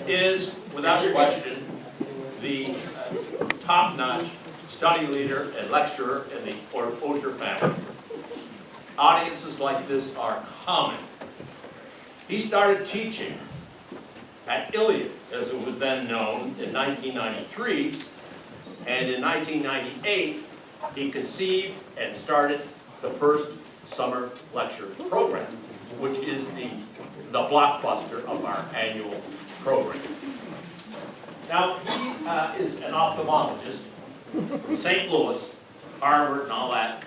is, without question, the top-notch study leader and lecturer in the Osher family. Audiences like this are common. He started teaching at Iliad, as it was then known, in 1993, and in 1998, he conceived and started the first summer lecture program, which is the blockbuster of our annual program. Now, he is an ophthalmologist from St. Louis, Harvard and all that,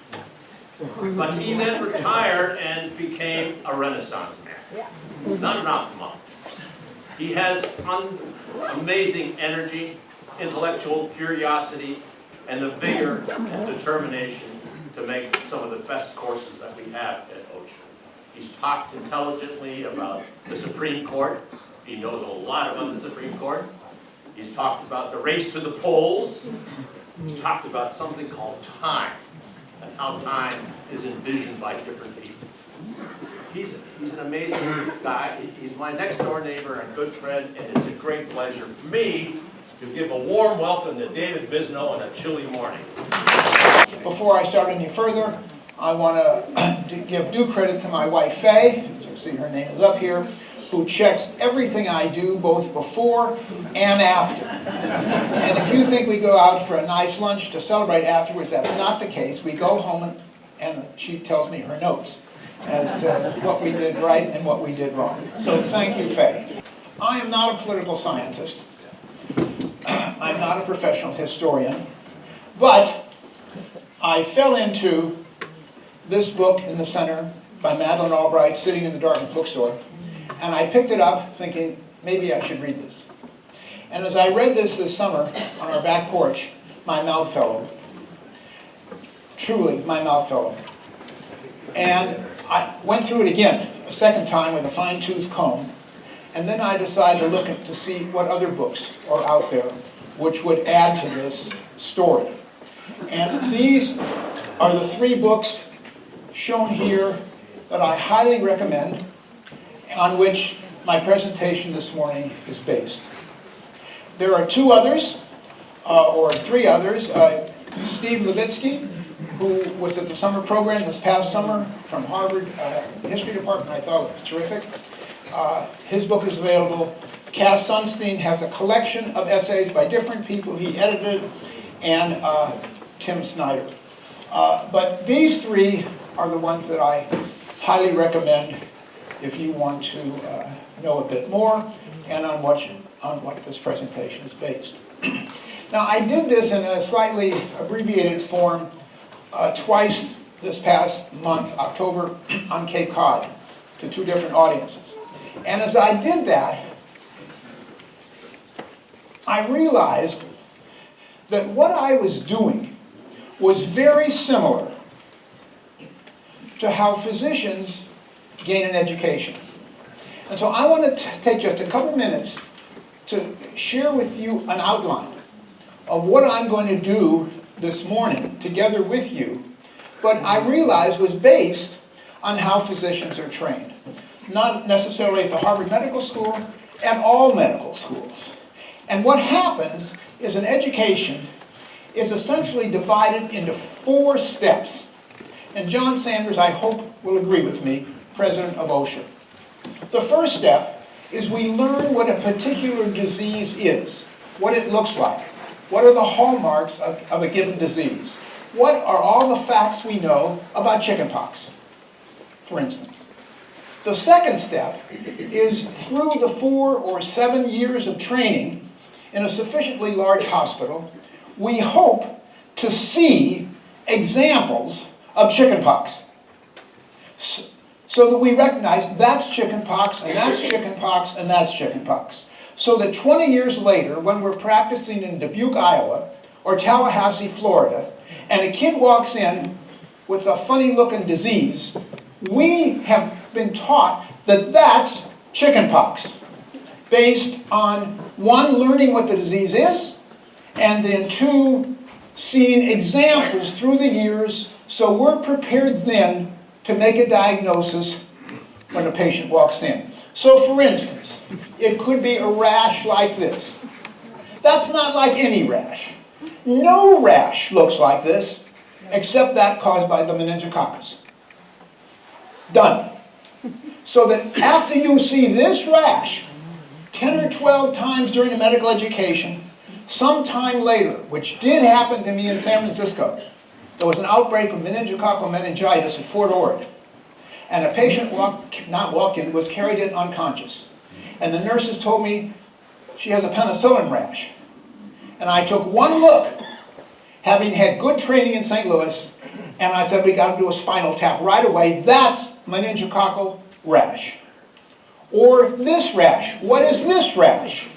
but he then retired and became a Renaissance man, not an ophthalmologist. He has amazing energy, intellectual curiosity, and the vigor and determination to make some of the best courses that we have at Osher. He's talked intelligently about the Supreme Court. He knows a lot about the Supreme Court. He's talked about the race to the polls. He's talked about something called time and how time is envisioned by different people. He's an amazing guy. He's my next door neighbor and good friend, and it's a great pleasure for me to give a warm welcome to David Bisno on a chilly morning. Before I start any further, I want to give due credit to my wife, Faye, as you can see her name is up here, who checks everything I do both before and after. And if you think we go out for a nice lunch to celebrate afterwards, that's not the case. We go home and she tells me her notes as to what we did right and what we did wrong. So thank you, Faye. I am not a political scientist. I'm not a professional historian, but I fell into this book in the center by Madeleine Albright sitting in the Dartmouth bookstore, and I picked it up thinking, maybe I should read this. And as I read this summer on our back porch, my mouth fell open. Truly, my mouth fell open. And I went through it again, a second time with a fine-tooth comb, and then I decided to look to see what other books are out there which would add to this story. And these are the three books shown here that I highly recommend, on which my presentation this morning is based. There are two others, or three others. Steve Levitsky, who was at the summer program this past summer from Harvard History Department, I thought was terrific. His book is available. Cass Sunstein has a collection of essays by different people he edited, and Tim Snyder. But these three are the ones that I highly recommend if you want to know a bit more and on what this presentation is based. Now, I did this in a slightly abbreviated form twice this past month, October, on Cape Cod, to two different audiences. And as I did that, I realized that what I was doing was very similar to how physicians gain an education. And so I want to take just a couple minutes to share with you an outline of what I'm going to do this morning together with you, but I realized was based on how physicians are trained. Not necessarily at the Harvard Medical School, at all medical schools. And what happens is an education is essentially divided into 4 steps. And John Sanders, I hope, will agree with me, president of Osher. The first step is we learn what a particular disease is, what it looks like, what are the hallmarks of a given disease, what are all the facts we know about chickenpox, for instance. The second step is through the 4 or 7 years of training in a sufficiently large hospital, we hope to see examples of chickenpox, so that we recognize that's chickenpox, and that's chickenpox, and that's chickenpox. So that 20 years later, when we're practicing in Dubuque, Iowa, or Tallahassee, Florida, and a kid walks in with a funny-looking disease, we have been taught that that's chickenpox, based on 1, learning what the disease is, and then 2, seeing examples through the years, so we're prepared then to make a diagnosis when a patient walks in. So for instance, it could be a rash like this. That's not like any rash. No rash looks like this, except that caused by the meningococcus. Done. So that after you see this rash 10 or 12 times during the medical education, sometime later, which did happen to me in San Francisco, there was an outbreak of meningococcal meningitis at Fort Ord. And a patient was carried in unconscious. And the nurses told me she has a penicillin rash. And I took one look, having had good training in St. Louis, and I said, we got to do a spinal tap right away. That's meningococcal rash. Or this rash. What is this rash?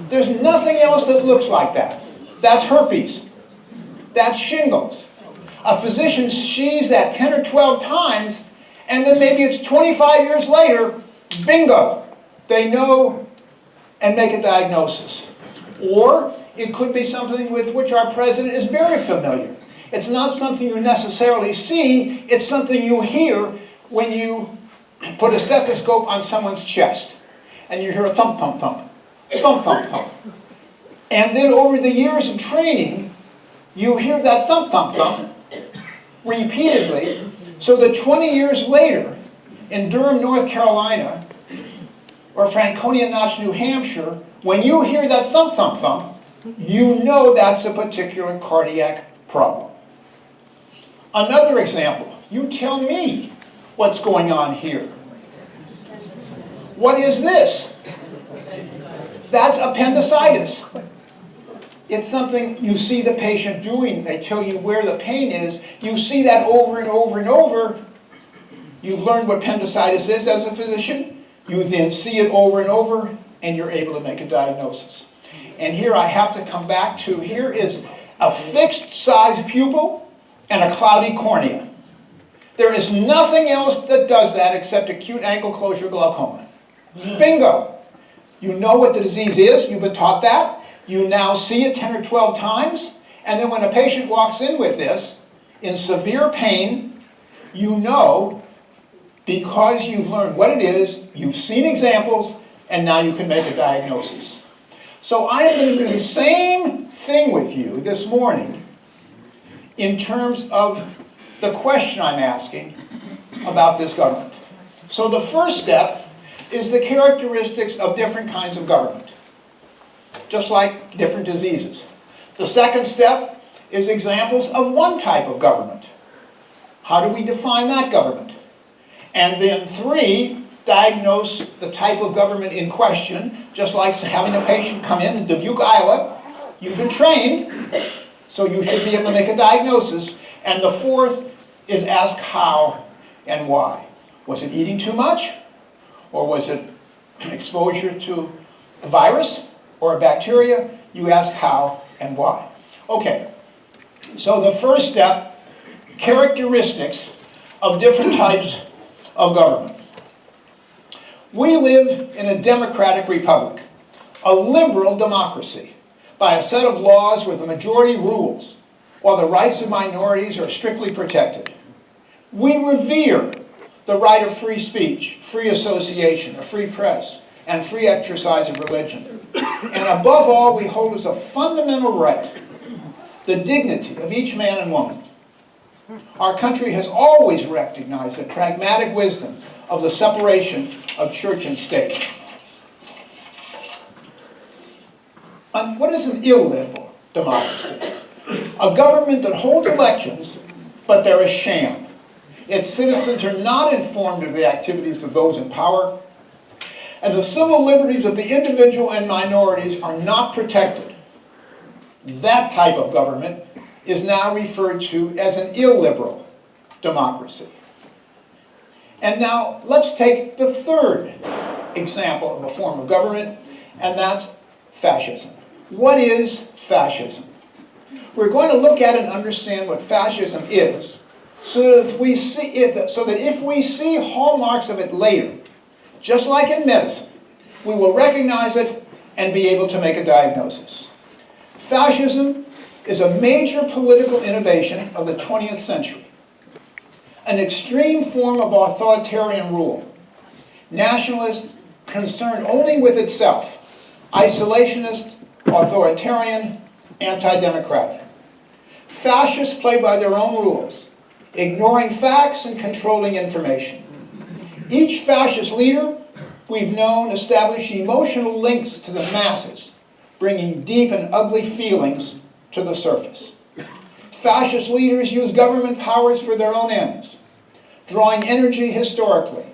There's nothing else that looks like that. That's herpes. That's shingles. A physician sees that 10 or 12 times, and then maybe it's 25 years later, bingo, they know and make a diagnosis. Or it could be something with which our president is very familiar. It's not something you necessarily see, it's something you hear when you put a stethoscope on someone's chest. And you hear a thump, thump, thump, thump, thump, thump. And then over the years of training, you hear that thump, thump, thump repeatedly, so that 20 years later, in Durham, North Carolina, or Franconia Notch, New Hampshire, when you hear that thump, thump, thump, you know that's a particular cardiac problem. Another example, you tell me what's going on here. What is this? That's appendicitis. It's something you see the patient doing. They tell you where the pain is. You see that over and over and over. You've learned what appendicitis is as a physician. You then see it over and over, and you're able to make a diagnosis. And here I have to come back to, here is a fixed size pupil and a cloudy cornea. There is nothing else that does that except acute ankle closure glaucoma. Bingo! You know what the disease is. You've been taught that. You now see it 10 or 12 times. And then when a patient walks in with this, in severe pain, you know, because you've learned what it is, you've seen examples, and now you can make a diagnosis. So I am going to do the same thing with you this morning in terms of the question I'm asking about this government. So the first step is the characteristics of different kinds of government, just like different diseases. The second step is examples of one type of government. How do we define that government? And then 3, diagnose the type of government in question, just like having a patient come in Dubuque, Iowa. You've been trained, so you should be able to make a diagnosis. And the 4th is ask how and why. Was it eating too much? Or was it exposure to a virus or a bacteria? You ask how and why. Okay, so the first step, characteristics of different types of government. We live in a democratic republic, a liberal democracy, by a set of laws where the majority rules, while the rights of minorities are strictly protected. We revere the right of free speech, free association, a free press, and free exercise of religion. And above all, we hold as a fundamental right the dignity of each man and woman. Our country has always recognized the pragmatic wisdom of the separation of church and state. And what is an illiberal democracy? A government that holds elections, but they're a sham. Its citizens are not informed of the activities of those in power, and the civil liberties of the individual and minorities are not protected. That type of government is now referred to as an illiberal democracy. And now let's take the 3rd example of a form of government, and that's fascism. What is fascism? We're going to look at and understand what fascism is, so that if we see hallmarks of it later, just like in medicine, we will recognize it and be able to make a diagnosis. Fascism is a major political innovation of the 20th century, an extreme form of authoritarian rule. Nationalist, concerned only with itself, isolationist, authoritarian, anti-democratic. Fascists play by their own rules, ignoring facts and controlling information. Each fascist leader we've known established emotional links to the masses, bringing deep and ugly feelings to the surface. Fascist leaders use government powers for their own ends, drawing energy historically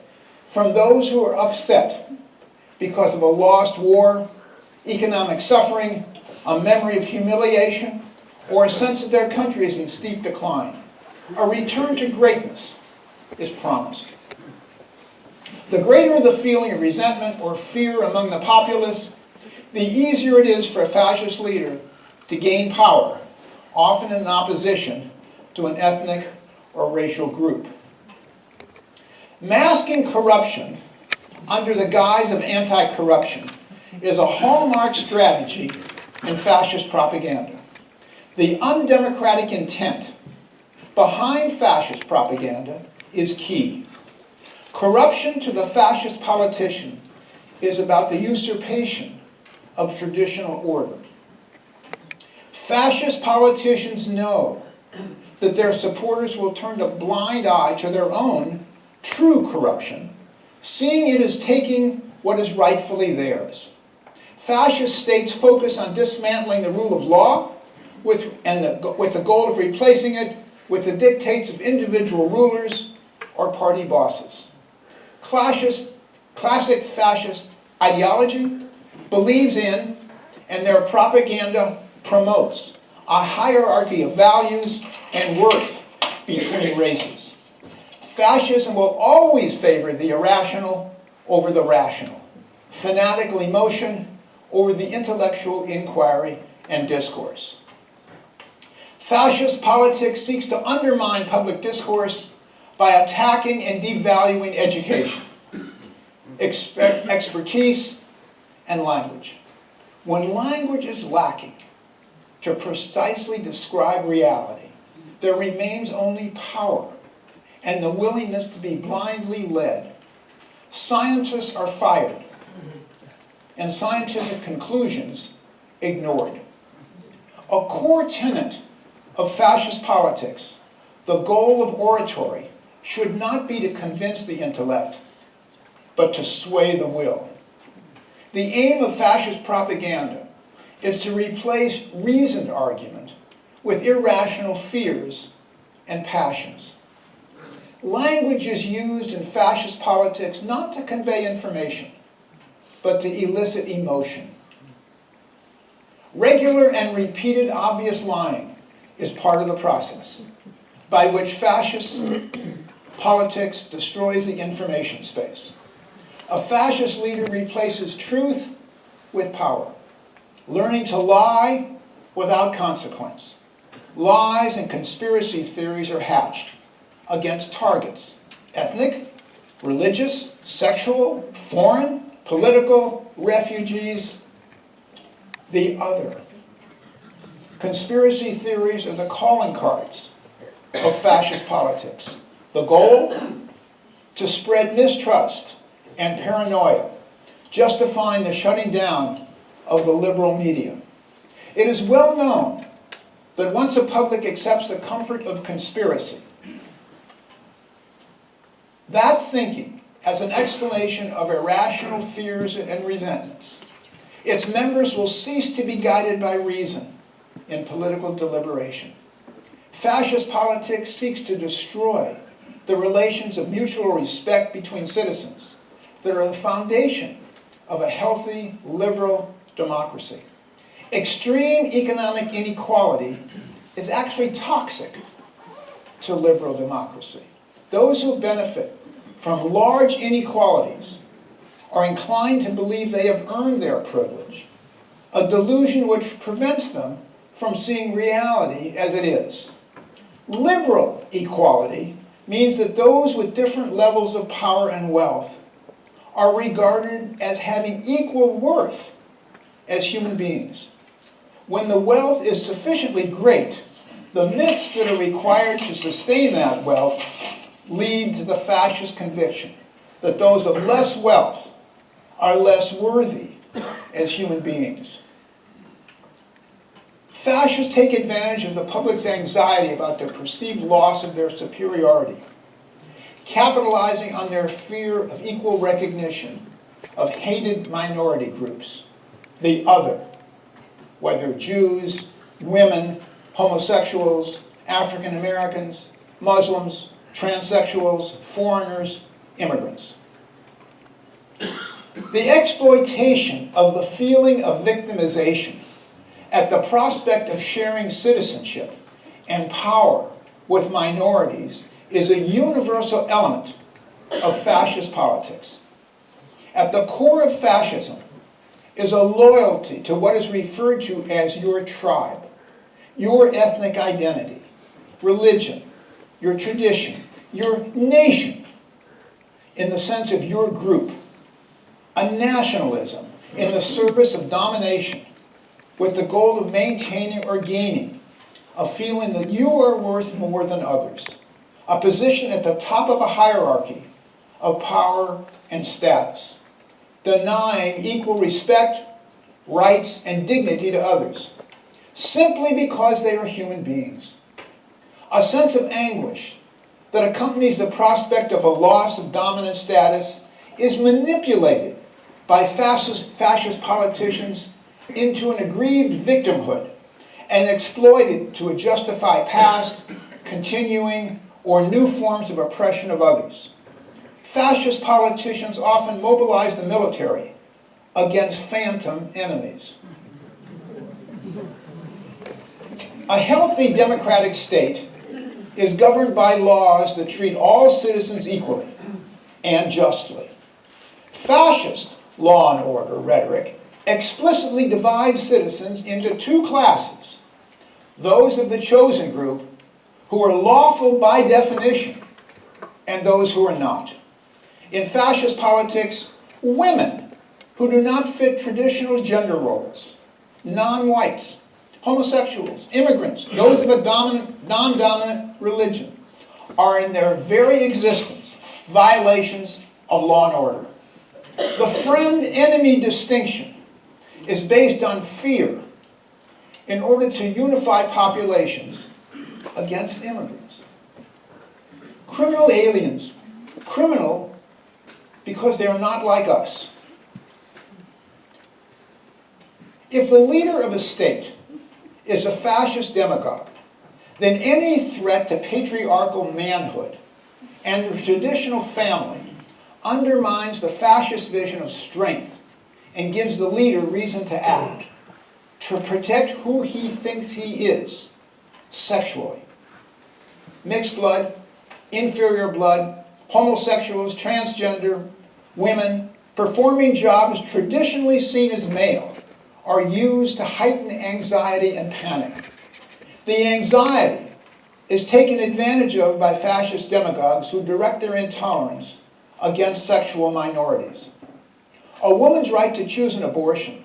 from those who are upset because of a lost war, economic suffering, a memory of humiliation, or a sense that their country is in steep decline. A return to greatness is promised. The greater the feeling of resentment or fear among the populace, the easier it is for a fascist leader to gain power, often in opposition to an ethnic or racial group. Masking corruption under the guise of anti-corruption is a hallmark strategy in fascist propaganda. The undemocratic intent behind fascist propaganda is key. Corruption to the fascist politician is about the usurpation of traditional order. Fascist politicians know that their supporters will turn a blind eye to their own true corruption, seeing it as taking what is rightfully theirs. Fascist states focus on dismantling the rule of law with the goal of replacing it with the dictates of individual rulers or party bosses. Classic fascist ideology believes in, and their propaganda promotes, a hierarchy of values and worth between races. Fascism will always favor the irrational over the rational, fanatical emotion over the intellectual inquiry and discourse. Fascist politics seeks to undermine public discourse by attacking and devaluing education, expertise, and language. When language is lacking to precisely describe reality, there remains only power and the willingness to be blindly led. Scientists are fired, and scientific conclusions ignored. A core tenet of fascist politics, the goal of oratory, should not be to convince the intellect, but to sway the will. The aim of fascist propaganda is to replace reasoned argument with irrational fears and passions. Language is used in fascist politics not to convey information, but to elicit emotion. Regular and repeated obvious lying is part of the process by which fascist politics destroys the information space. A fascist leader replaces truth with power, learning to lie without consequence. Lies and conspiracy theories are hatched against targets: ethnic, religious, sexual, foreign, political, refugees, the other. Conspiracy theories are the calling cards of fascist politics. The goal? To spread mistrust and paranoia, justifying the shutting down of the liberal media. It is well known that once a public accepts the comfort of conspiracy, that thinking as an explanation of irrational fears and resentments, its members will cease to be guided by reason in political deliberation. Fascist politics seeks to destroy the relations of mutual respect between citizens that are the foundation of a healthy, liberal democracy. Extreme economic inequality is actually toxic to liberal democracy. Those who benefit from large inequalities are inclined to believe they have earned their privilege, a delusion which prevents them from seeing reality as it is. Liberal equality means that those with different levels of power and wealth are regarded as having equal worth as human beings. When the wealth is sufficiently great, the myths that are required to sustain that wealth lead to the fascist conviction that those of less wealth are less worthy as human beings. Fascists take advantage of the public's anxiety about the perceived loss of their superiority, capitalizing on their fear of equal recognition of hated minority groups, the other, whether Jews, women, homosexuals, African Americans, Muslims, transsexuals, foreigners, immigrants. The exploitation of the feeling of victimization at the prospect of sharing citizenship and power with minorities is a universal element of fascist politics. At the core of fascism is a loyalty to what is referred to as your tribe, your ethnic identity, religion, your tradition, your nation, in the sense of your group, a nationalism in the service of domination with the goal of maintaining or gaining a feeling that you are worth more than others, a position at the top of a hierarchy of power and status, denying equal respect, rights, and dignity to others, simply because they are human beings. A sense of anguish that accompanies the prospect of a loss of dominant status is manipulated by fascist politicians into an aggrieved victimhood and exploited to justify past, continuing, or new forms of oppression of others. Fascist politicians often mobilize the military against phantom enemies. A healthy democratic state is governed by laws that treat all citizens equally and justly. Fascist law and order rhetoric explicitly divides citizens into two classes: those of the chosen group, who are lawful by definition, and those who are not. In fascist politics, women who do not fit traditional gender roles, non-whites, homosexuals, immigrants, those of a non-dominant religion, are in their very existence violations of law and order. The friend-enemy distinction is based on fear in order to unify populations against immigrants. Criminal aliens, criminal because they are not like us. If the leader of a state is a fascist demagogue, then any threat to patriarchal manhood and the traditional family undermines the fascist vision of strength and gives the leader reason to act, to protect who he thinks he is sexually. Mixed blood, inferior blood, homosexuals, transgender, women, performing jobs traditionally seen as male are used to heighten anxiety and panic. The anxiety is taken advantage of by fascist demagogues who direct their intolerance against sexual minorities. A woman's right to choose an abortion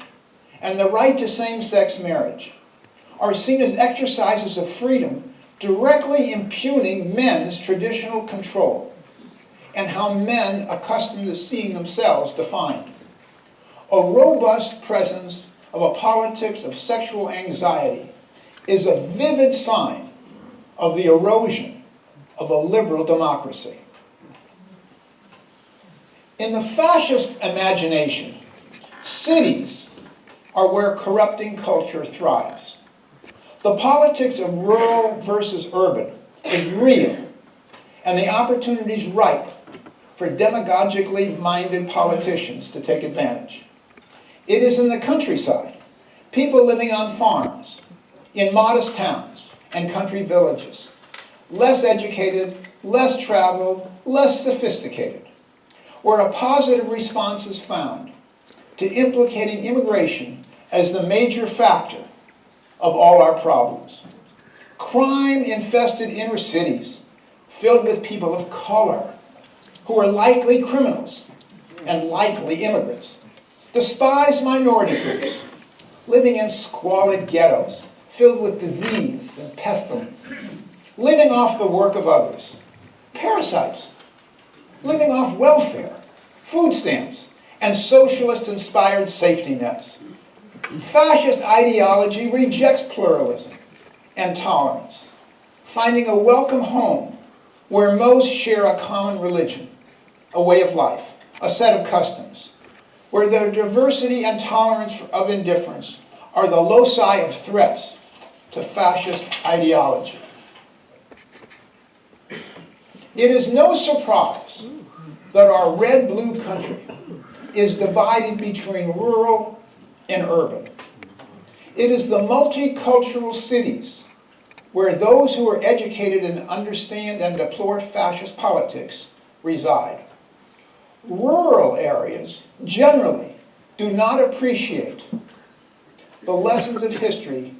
and the right to same-sex marriage are seen as exercises of freedom directly impugning men's traditional control and how men accustomed to seeing themselves defined. A robust presence of a politics of sexual anxiety is a vivid sign of the erosion of a liberal democracy. In the fascist imagination, cities are where corrupting culture thrives. The politics of rural versus urban is real, and the opportunities ripe for demagogically minded politicians to take advantage. It is in the countryside, people living on farms, in modest towns and country villages, less educated, less traveled, less sophisticated, where a positive response is found to implicating immigration as the major factor of all our problems. Crime-infested inner cities filled with people of color who are likely criminals and likely immigrants. Despised minority groups living in squalid ghettos filled with disease and pestilence, living off the work of others. Parasites living off welfare, food stamps, and socialist-inspired safety nets. Fascist ideology rejects pluralism and tolerance, finding a welcome home where most share a common religion, a way of life, a set of customs, where their diversity and tolerance of indifference are the loci of threats to fascist ideology. It is no surprise that our red-blue country is divided between rural and urban. It is the multicultural cities where those who are educated and understand and deplore fascist politics reside. Rural areas generally do not appreciate the lessons of history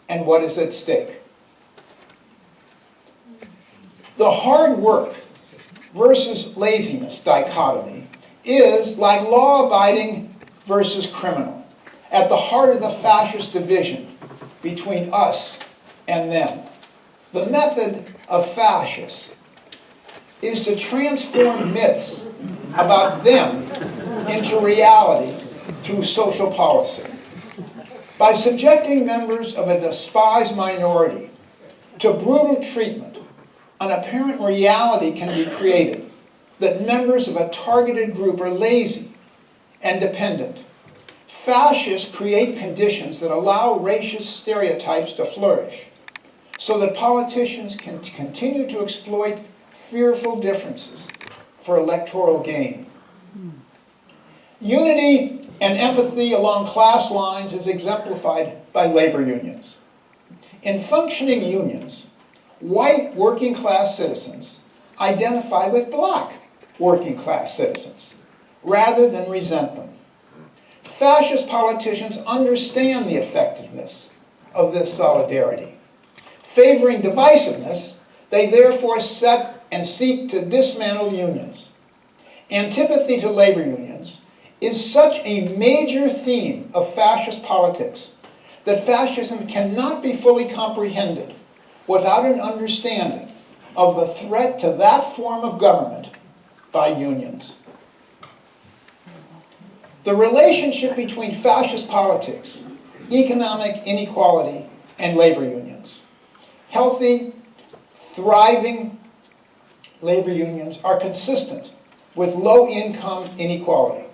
and what is at stake. The hard work versus laziness dichotomy is, like law-abiding versus criminal, at the heart of the fascist division between us and them. The method of fascists is to transform myths about them into reality through social policy. By subjecting members of a despised minority to brutal treatment, an apparent reality can be created that members of a targeted group are lazy and dependent. Fascists create conditions that allow racist stereotypes to flourish so that politicians can continue to exploit fearful differences for electoral gain. Unity and empathy along class lines is exemplified by labor unions. In functioning unions, white working-class citizens identify with black working-class citizens rather than resent them. Fascist politicians understand the effectiveness of this solidarity. Favoring divisiveness, they therefore set and seek to dismantle unions. Antipathy to labor unions is such a major theme of fascist politics that fascism cannot be fully comprehended without an understanding of the threat to that form of government by unions. The relationship between fascist politics, economic inequality, and labor unions. Healthy, thriving labor unions are consistent with low-income inequality.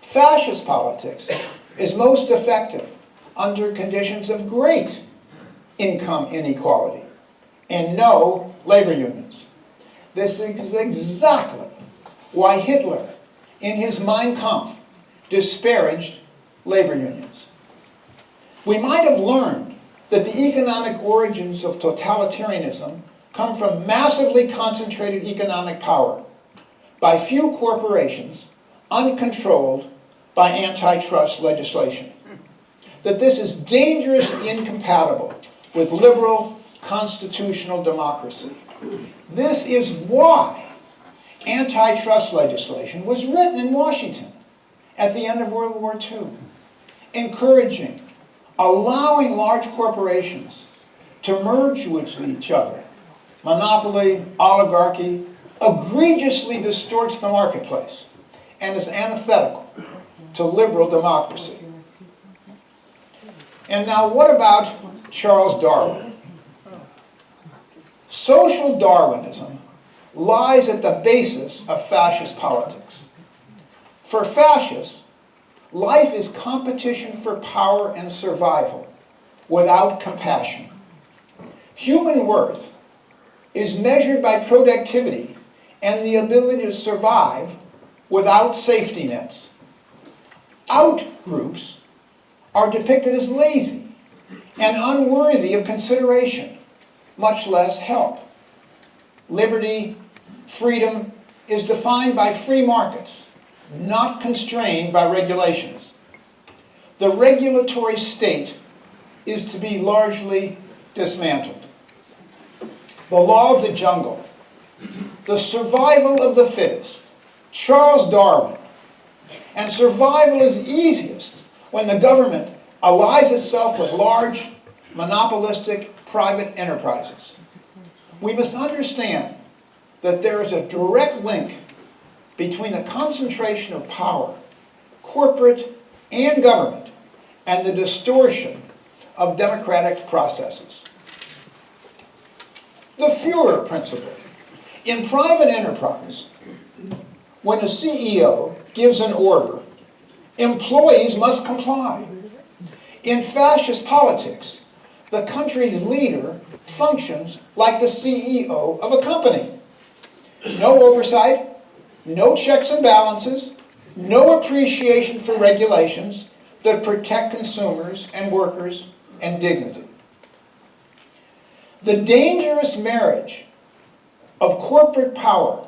Fascist politics is most effective under conditions of great income inequality and no labor unions. This is exactly why Hitler, in his Mein Kampf, disparaged labor unions. We might have learned that the economic origins of totalitarianism come from massively concentrated economic power by few corporations, uncontrolled by antitrust legislation. That this is dangerously incompatible with liberal constitutional democracy. This is why antitrust legislation was written in Washington at the end of World War II, encouraging, allowing large corporations to merge with each other. Monopoly, oligarchy, egregiously distorts the marketplace and is antithetical to liberal democracy. And now what about Charles Darwin? Social Darwinism lies at the basis of fascist politics. For fascists, life is competition for power and survival without compassion. Human worth is measured by productivity and the ability to survive without safety nets. Out-groups are depicted as lazy and unworthy of consideration, much less help. Liberty, freedom is defined by free markets, not constrained by regulations. The regulatory state is to be largely dismantled. The law of the jungle, the survival of the fittest, Charles Darwin. And survival is easiest when the government allies itself with large, monopolistic private enterprises. We must understand that there is a direct link between the concentration of power, corporate and government, and the distortion of democratic processes. The Führer principle. In private enterprise, when a CEO gives an order, employees must comply. In fascist politics, the country's leader functions like the CEO of a company. No oversight, no checks and balances, no appreciation for regulations that protect consumers and workers and dignity. The dangerous marriage of corporate power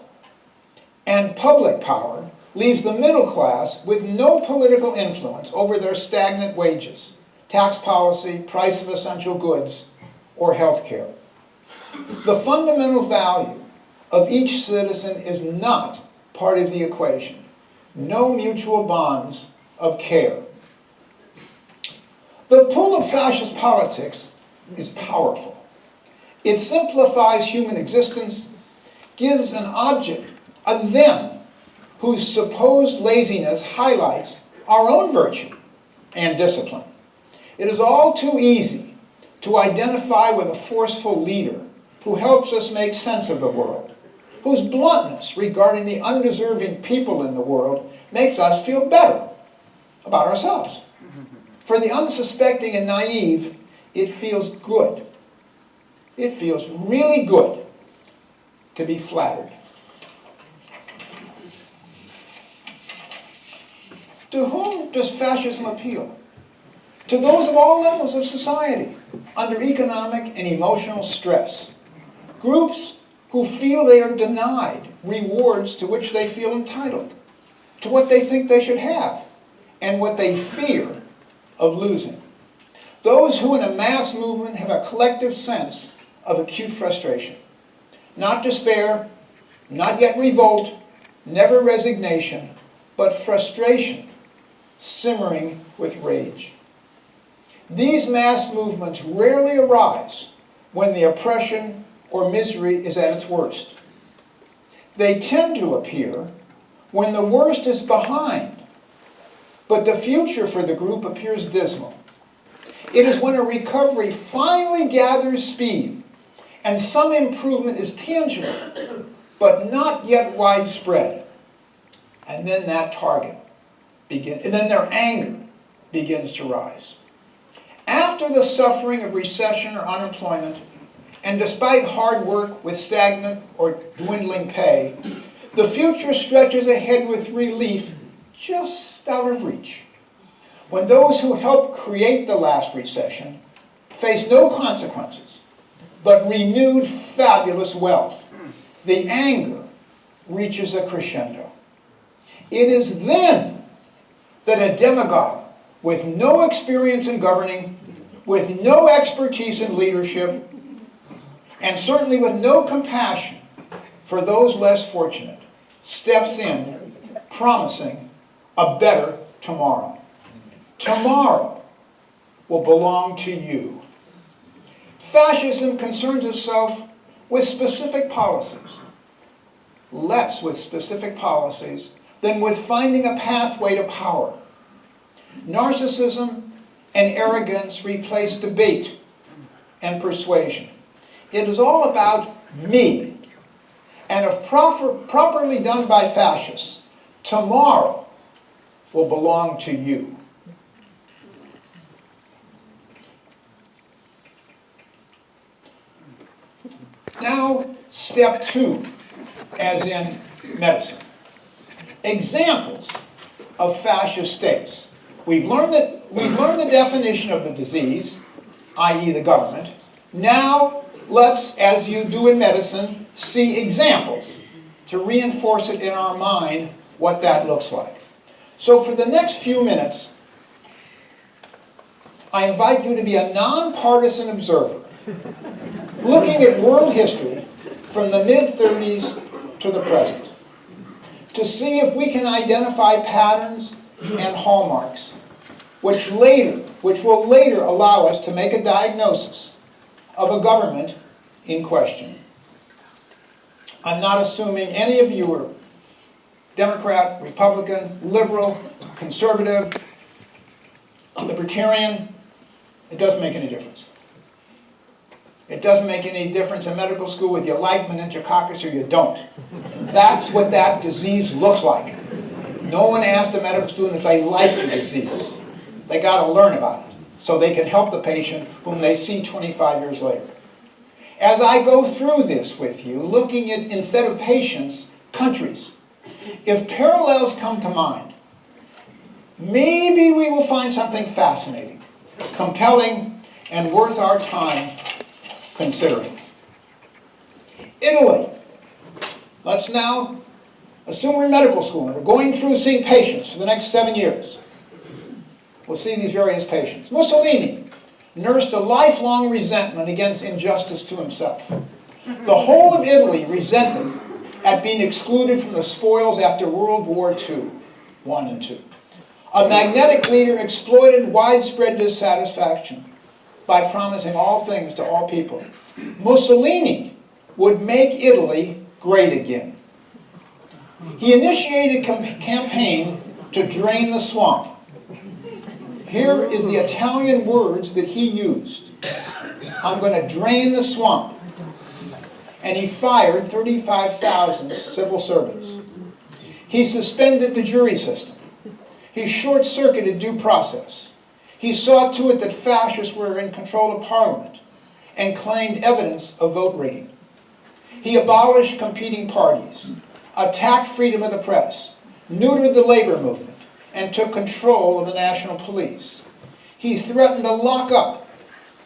and public power leaves the middle class with no political influence over their stagnant wages, tax policy, price of essential goods, or health care. The fundamental value of each citizen is not part of the equation. No mutual bonds of care. The pull of fascist politics is powerful. It simplifies human existence, gives an object, a them, whose supposed laziness highlights our own virtue and discipline. It is all too easy to identify with a forceful leader who helps us make sense of the world, whose bluntness regarding the undeserving people in the world makes us feel better about ourselves. For the unsuspecting and naive, it feels good. It feels really good to be flattered. To whom does fascism appeal? To those of all levels of society, under economic and emotional stress. Groups who feel they are denied rewards to which they feel entitled, to what they think they should have, and what they fear of losing. Those who in a mass movement have a collective sense of acute frustration. Not despair, not yet revolt, never resignation, but frustration simmering with rage. These mass movements rarely arise when the oppression or misery is at its worst. They tend to appear when the worst is behind, but the future for the group appears dismal. It is when a recovery finally gathers speed and some improvement is tangible, but not yet widespread. And then that target begins, and then their anger begins to rise. After the suffering of recession or unemployment, and despite hard work with stagnant or dwindling pay, the future stretches ahead with relief just out of reach. When those who helped create the last recession face no consequences, but renewed fabulous wealth, the anger reaches a crescendo. It is then that a demagogue with no experience in governing, with no expertise in leadership, and certainly with no compassion for those less fortunate, steps in promising a better tomorrow. Tomorrow will belong to you. Fascism concerns itself with specific policies, less with specific policies than with finding a pathway to power. Narcissism and arrogance replace debate and persuasion. It is all about me. And if properly done by fascists, tomorrow will belong to you. Now, step 2, as in medicine. Examples of fascist states. We've learned the definition of the disease, i.e. the government. Now, let's, as you do in medicine, see examples to reinforce it in our mind what that looks like. So for the next few minutes, I invite you to be a nonpartisan observer, looking at world history from the mid-30s to the present, to see if we can identify patterns and hallmarks which will later allow us to make a diagnosis of a government in question. I'm not assuming any of you are Democrat, Republican, liberal, conservative, libertarian, it doesn't make any difference. It doesn't make any difference in medical school whether you like meningococcus or you don't. That's what that disease looks like. No one asked a medical student if they like the disease. They got to learn about it so they can help the patient whom they see 25 years later. As I go through this with you, looking at, instead of patients, countries, if parallels come to mind, maybe we will find something fascinating, compelling, and worth our time considering. Italy. Let's now assume we're in medical school and we're going through seeing patients for the next 7 years. We'll see these various patients. Mussolini nursed a lifelong resentment against injustice to himself. The whole of Italy resented at being excluded from the spoils after World War II, I and II. A magnetic leader exploited widespread dissatisfaction by promising all things to all people. Mussolini would make Italy great again. He initiated a campaign to drain the swamp. Here is the Italian words that he used. I'm going to drain the swamp. And he fired 35,000 civil servants. He suspended the jury system. He short-circuited due process. He saw to it that fascists were in control of Parliament and claimed evidence of vote rigging. He abolished competing parties, attacked freedom of the press, neutered the labor movement, and took control of the national police. He threatened to lock up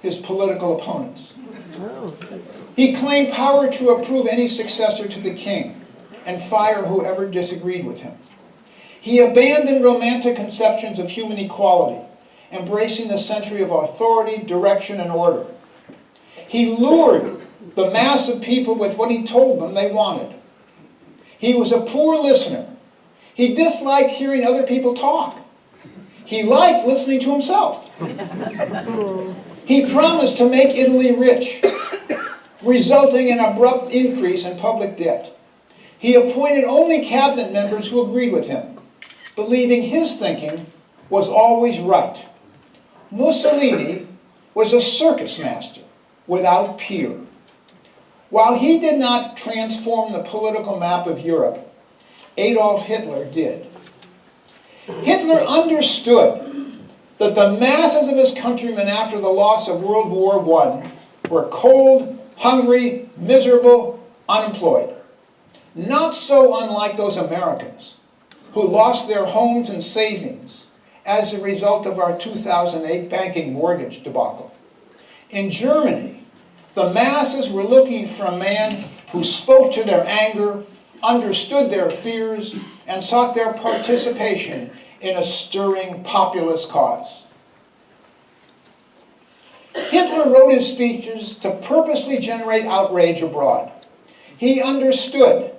his political opponents. He claimed power to approve any successor to the king and fire whoever disagreed with him. He abandoned romantic conceptions of human equality, embracing the century of authority, direction, and order. He lured the mass of people with what he told them they wanted. He was a poor listener. He disliked hearing other people talk. He liked listening to himself. He promised to make Italy rich, resulting in an abrupt increase in public debt. He appointed only cabinet members who agreed with him, believing his thinking was always right. Mussolini was a circus master without peer. While he did not transform the political map of Europe, Adolf Hitler did. Hitler understood that the masses of his countrymen after the loss of World War I were cold, hungry, miserable, unemployed. Not so unlike those Americans who lost their homes and savings as a result of our 2008 banking mortgage debacle. In Germany, the masses were looking for a man who spoke to their anger, understood their fears, and sought their participation in a stirring populist cause. Hitler wrote his speeches to purposely generate outrage abroad. He understood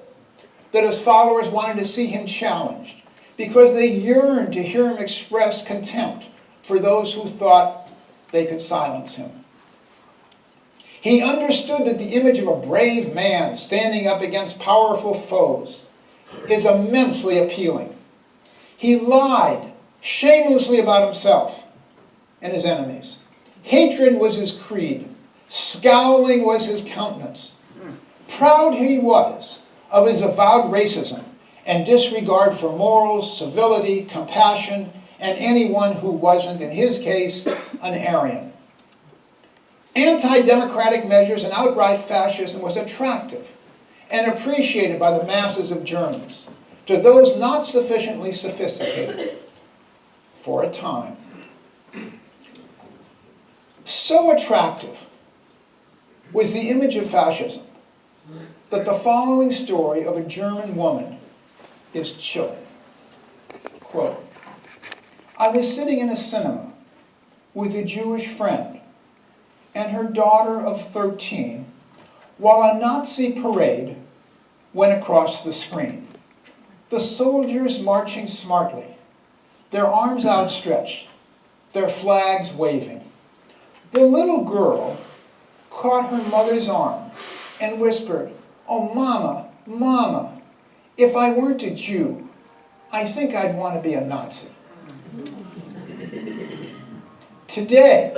that his followers wanted to see him challenged because they yearned to hear him express contempt for those who thought they could silence him. He understood that the image of a brave man standing up against powerful foes is immensely appealing. He lied shamelessly about himself and his enemies. Hatred was his creed. Scowling was his countenance. Proud he was of his avowed racism and disregard for morals, civility, compassion, and anyone who wasn't, in his case, an Aryan. Anti-democratic measures and outright fascism was attractive and appreciated by the masses of Germans. To those not sufficiently sophisticated, for a time. So attractive was the image of fascism that the following story of a German woman is chilling. Quote, I was sitting in a cinema with a Jewish friend and her daughter of 13 while a Nazi parade went across the screen. The soldiers marching smartly, their arms outstretched, their flags waving. The little girl caught her mother's arm and whispered, "Oh, Mama, Mama, if I weren't a Jew, I think I'd want to be a Nazi. Today,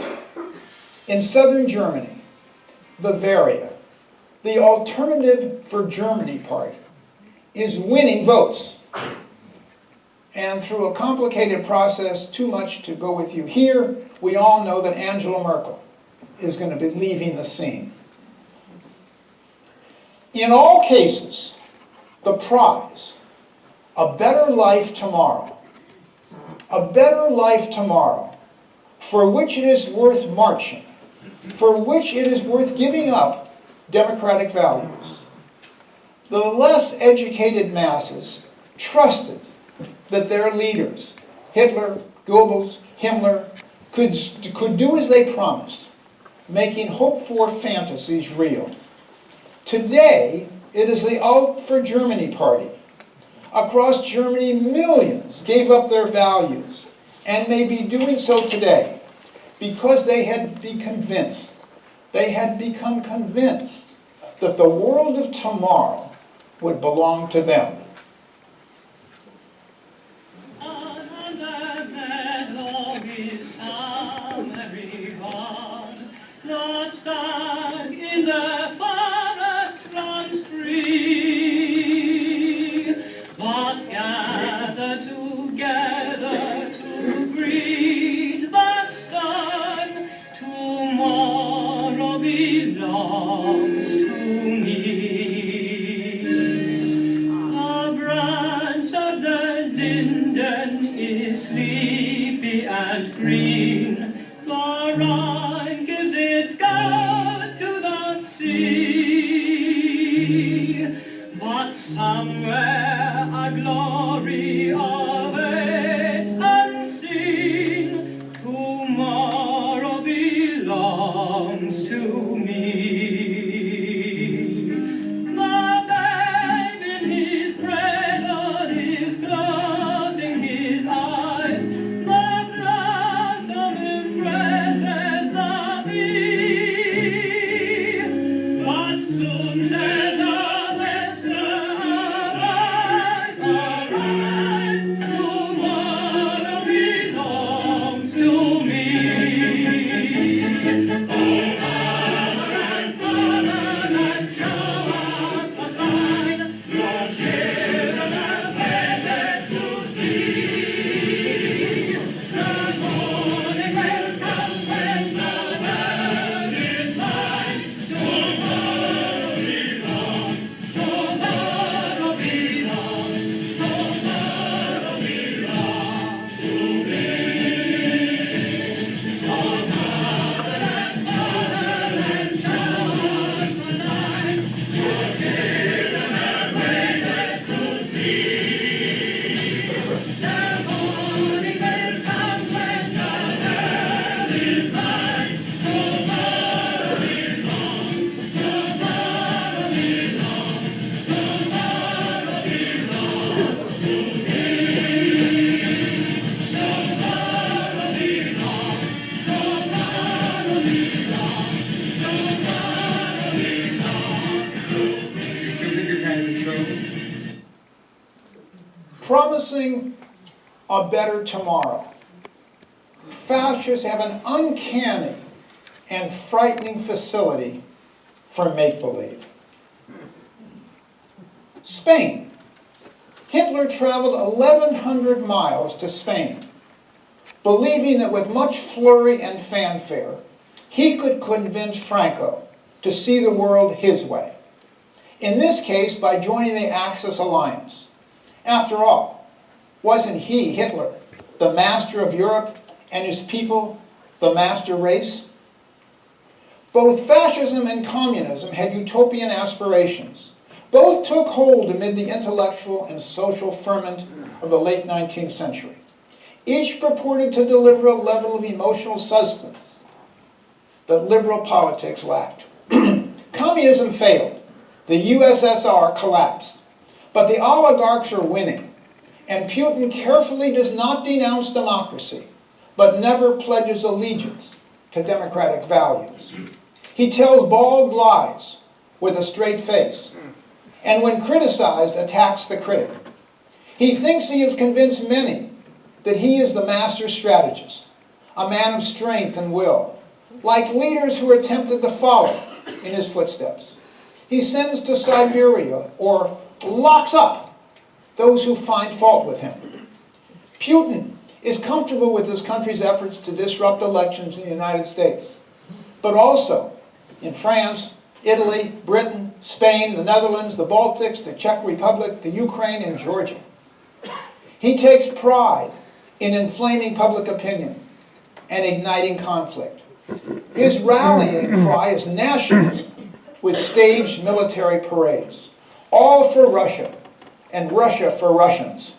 in southern Germany, Bavaria, the Alternative for Germany Party is winning votes. And through a complicated process, too much to go with you here, we all know that Angela Merkel is going to be leaving the scene. In all cases, the prize, a better life tomorrow, a better life tomorrow, for which it is worth marching, for which it is worth giving up democratic values. The less educated masses trusted that their leaders, Hitler, Goebbels, Himmler, could do as they promised, making hoped-for fantasies real. Today, it is the Out for Germany party. Across Germany, millions gave up their values and may be doing so today because they had become convinced that the world of tomorrow would belong to them. In the forest runs free, but gather together to greet the sun. Tomorrow belongs to me. The branch of the linden is leafy and green. The Rhine gives its God to the sea, but somewhere a glory awaits unseen. Tomorrow belongs to me. The babe in his cradle is closing his eyes. The blossom embraces the bee, but soon says a whisper, arise, arise, tomorrow belongs to me. Oh, mother and fatherland, show us a sign, your children have waited to see. The morning will come when the world is mine. Tomorrow belongs, tomorrow belongs, tomorrow belongs to me. Oh, mother and fatherland, show us a sign, your children have waited to see. The morning will come when the world is mine. Tomorrow belongs, tomorrow belongs, tomorrow belongs to me. Tomorrow belongs, tomorrow belongs, tomorrow belongs to me. Promising a better tomorrow. Fascists have an uncanny and frightening facility for make-believe. Spain. Hitler traveled 1,100 miles to Spain, believing that with much flurry and fanfare, he could convince Franco to see the world his way. In this case, by joining the Axis alliance. After all, wasn't he, Hitler, the master of Europe and his people, the master race? Both fascism and communism had utopian aspirations. Both took hold amid the intellectual and social ferment of the late 19th century. Each purported to deliver a level of emotional substance that liberal politics lacked. Communism failed. The USSR collapsed. But the oligarchs are winning, and Putin carefully does not denounce democracy, but never pledges allegiance to democratic values. He tells bald lies with a straight face, and when criticized, attacks the critic. He thinks he has convinced many that he is the master strategist, a man of strength and will, like leaders who are tempted to follow in his footsteps. He sends to Siberia or locks up those who find fault with him. Putin is comfortable with his country's efforts to disrupt elections in the United States, but also in France, Italy, Britain, Spain, the Netherlands, the Baltics, the Czech Republic, the Ukraine, and Georgia. He takes pride in inflaming public opinion and igniting conflict. His rallying cry is nationalism, with staged military parades. All for Russia, and Russia for Russians.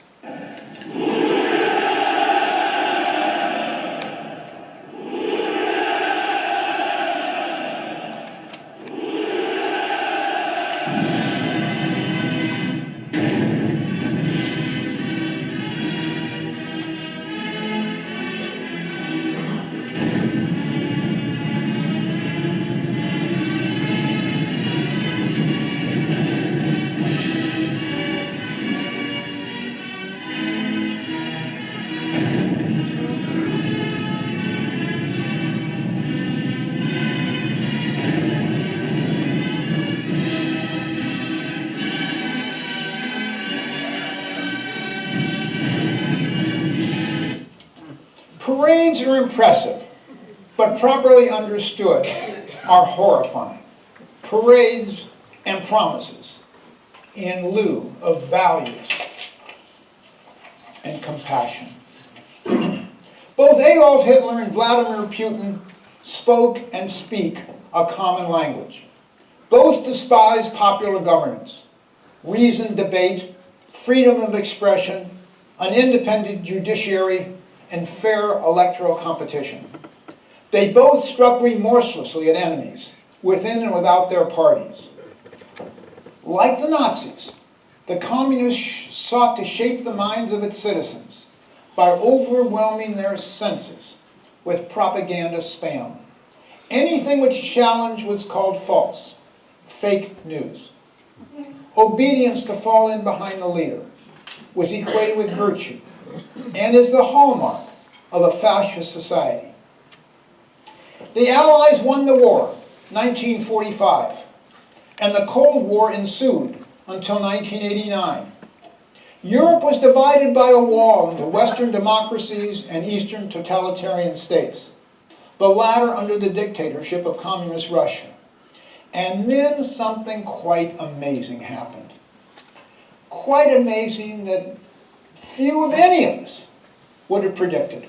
Parades are impressive, but properly understood are horrifying. Parades and promises in lieu of values and compassion. Both Adolf Hitler and Vladimir Putin spoke and speak a common language. Both despise popular governance, reasoned debate, freedom of expression, an independent judiciary, and fair electoral competition. They both struck remorselessly at enemies, within and without their parties. Like the Nazis, the communists sought to shape the minds of its citizens by overwhelming their senses with propaganda spam. Anything which challenged was called false, fake news. Obedience to fall in behind the leader was equated with virtue and is the hallmark of a fascist society. The Allies won the war, 1945, and the Cold War ensued until 1989. Europe was divided by a wall into Western democracies and Eastern totalitarian states, the latter under the dictatorship of Communist Russia. And then something quite amazing happened. Quite amazing that few, if any of us, would have predicted.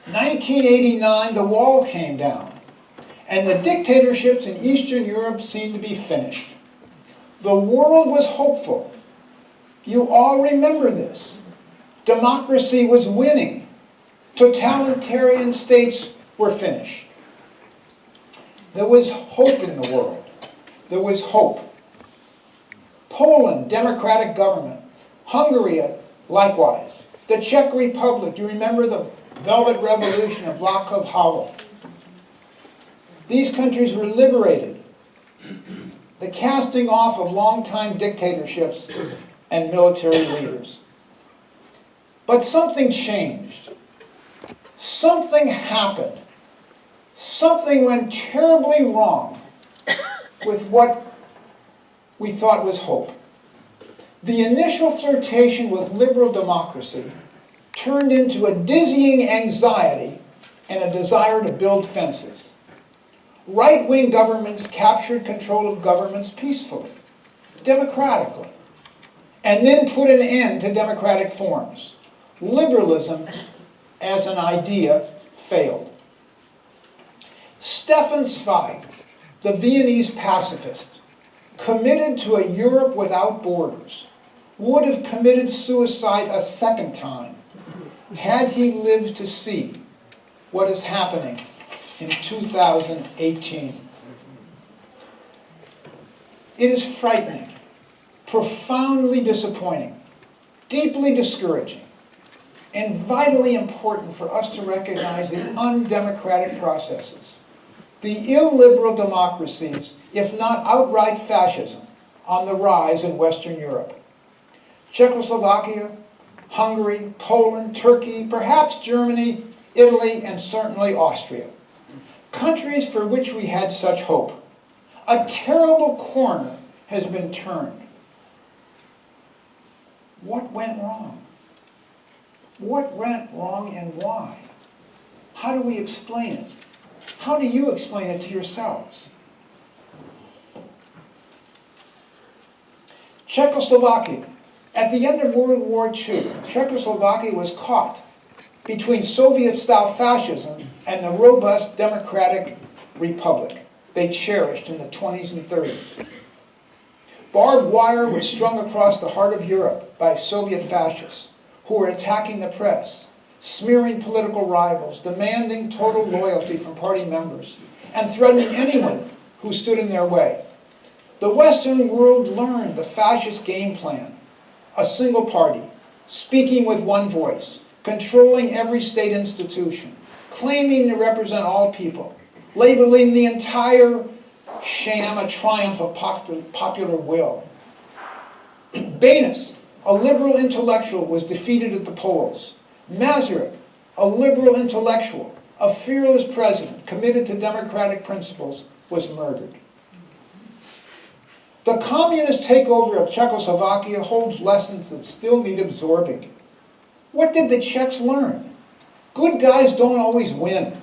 1989, the wall came down, and the dictatorships in Eastern Europe seemed to be finished. The world was hopeful. You all remember this. Democracy was winning. Totalitarian states were finished. There was hope in the world. There was hope. Poland, democratic government. Hungary, likewise. The Czech Republic, do you remember the Velvet Revolution of Václav Havel? These countries were liberated. The casting off of long-time dictatorships and military leaders. But something changed. Something happened. Something went terribly wrong with what we thought was hope. The initial flirtation with liberal democracy turned into a dizzying anxiety and a desire to build fences. Right-wing governments captured control of governments peacefully, democratically, and then put an end to democratic forms. Liberalism as an idea failed. Stefan Zweig, the Viennese pacifist, committed to a Europe without borders, would have committed suicide a second time had he lived to see what is happening in 2018. It is frightening, profoundly disappointing, deeply discouraging, and vitally important for us to recognize the undemocratic processes, the illiberal democracies, if not outright fascism, on the rise in Western Europe. Czechoslovakia, Hungary, Poland, Turkey, perhaps Germany, Italy, and certainly Austria. Countries for which we had such hope. A terrible corner has been turned. What went wrong? What went wrong and why? How do we explain it? How do you explain it to yourselves? Czechoslovakia. At the end of World War II, Czechoslovakia was caught between Soviet-style fascism and the robust democratic republic they cherished in the 20s and 30s. Barbed wire was strung across the heart of Europe by Soviet fascists who were attacking the press, smearing political rivals, demanding total loyalty from party members, and threatening anyone who stood in their way. The Western world learned the fascist game plan: a single party, speaking with one voice, controlling every state institution, claiming to represent all people, labeling the entire sham a triumph of popular will. Banis, a liberal intellectual, was defeated at the polls. Masaryk, a liberal intellectual, a fearless president committed to democratic principles, was murdered. The communist takeover of Czechoslovakia holds lessons that still need absorbing. What did the Czechs learn? Good guys don't always win,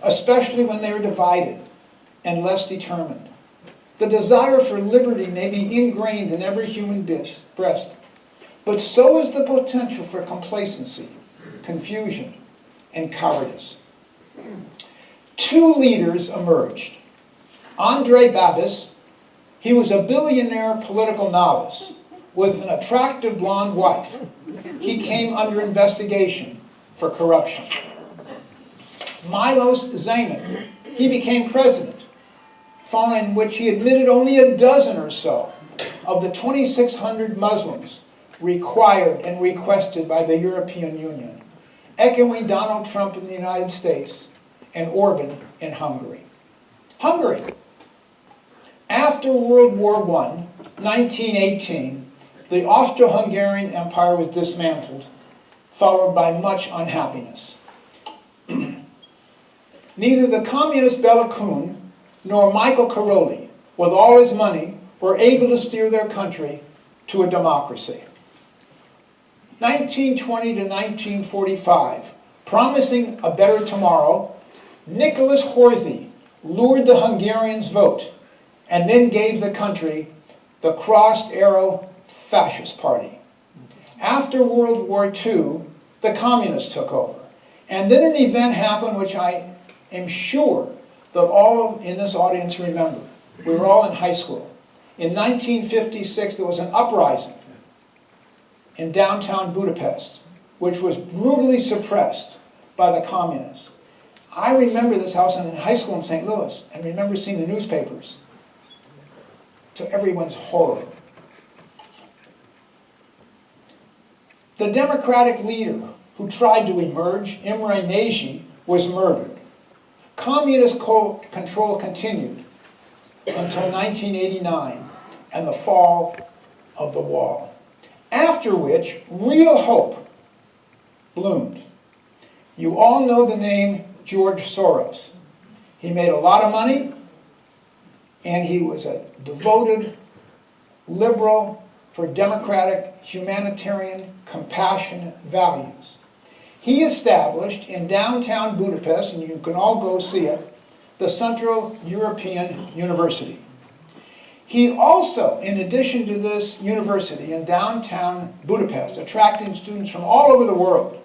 especially when they're divided and less determined. The desire for liberty may be ingrained in every human breast, but so is the potential for complacency, confusion, and cowardice. Two leaders emerged. Andrei Babis, he was a billionaire political novice with an attractive blonde wife. He came under investigation for corruption. Milos Zeman, he became president, following which he admitted only a dozen or so of the 2,600 Muslims required and requested by the European Union, echoing Donald Trump in the United States and Orban in Hungary. Hungary. After World War I, 1918, the Austro-Hungarian Empire was dismantled, followed by much unhappiness. Neither the communist Bela Kun nor Michael Karoli, with all his money, were able to steer their country to a democracy. 1920 to 1945, promising a better tomorrow, Nicholas Horthy lured the Hungarians' vote and then gave the country the crossed arrow fascist party. After World War II, the communists took over. And then an event happened which I am sure that all in this audience remember. We were all in high school. In 1956, there was an uprising in downtown Budapest, which was brutally suppressed by the communists. I remember this house in high school in St. Louis, and remember seeing the newspapers, to everyone's horror. The democratic leader who tried to emerge, Imre Nagy, was murdered. Communist control continued until 1989 and the fall of the wall. After which, real hope bloomed. You all know the name George Soros. He made a lot of money, and he was a devoted liberal for democratic, humanitarian, compassionate values. He established in downtown Budapest, and you can all go see it, the Central European University. He also, in addition to this university in downtown Budapest, attracting students from all over the world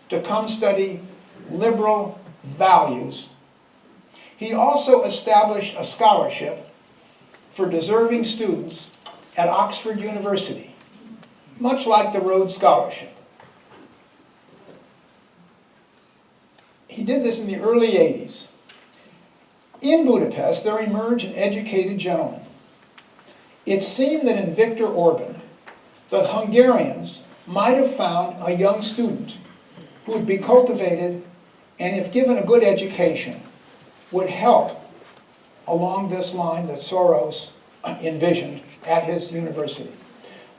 to come study liberal values, he also established a scholarship for deserving students at Oxford University, much like the Rhodes Scholarship. He did this in the early 80s. In Budapest, there emerged an educated gentleman. It seemed that in Viktor Orban, the Hungarians might have found a young student who would be cultivated and, if given a good education, would help along this line that Soros envisioned at his university.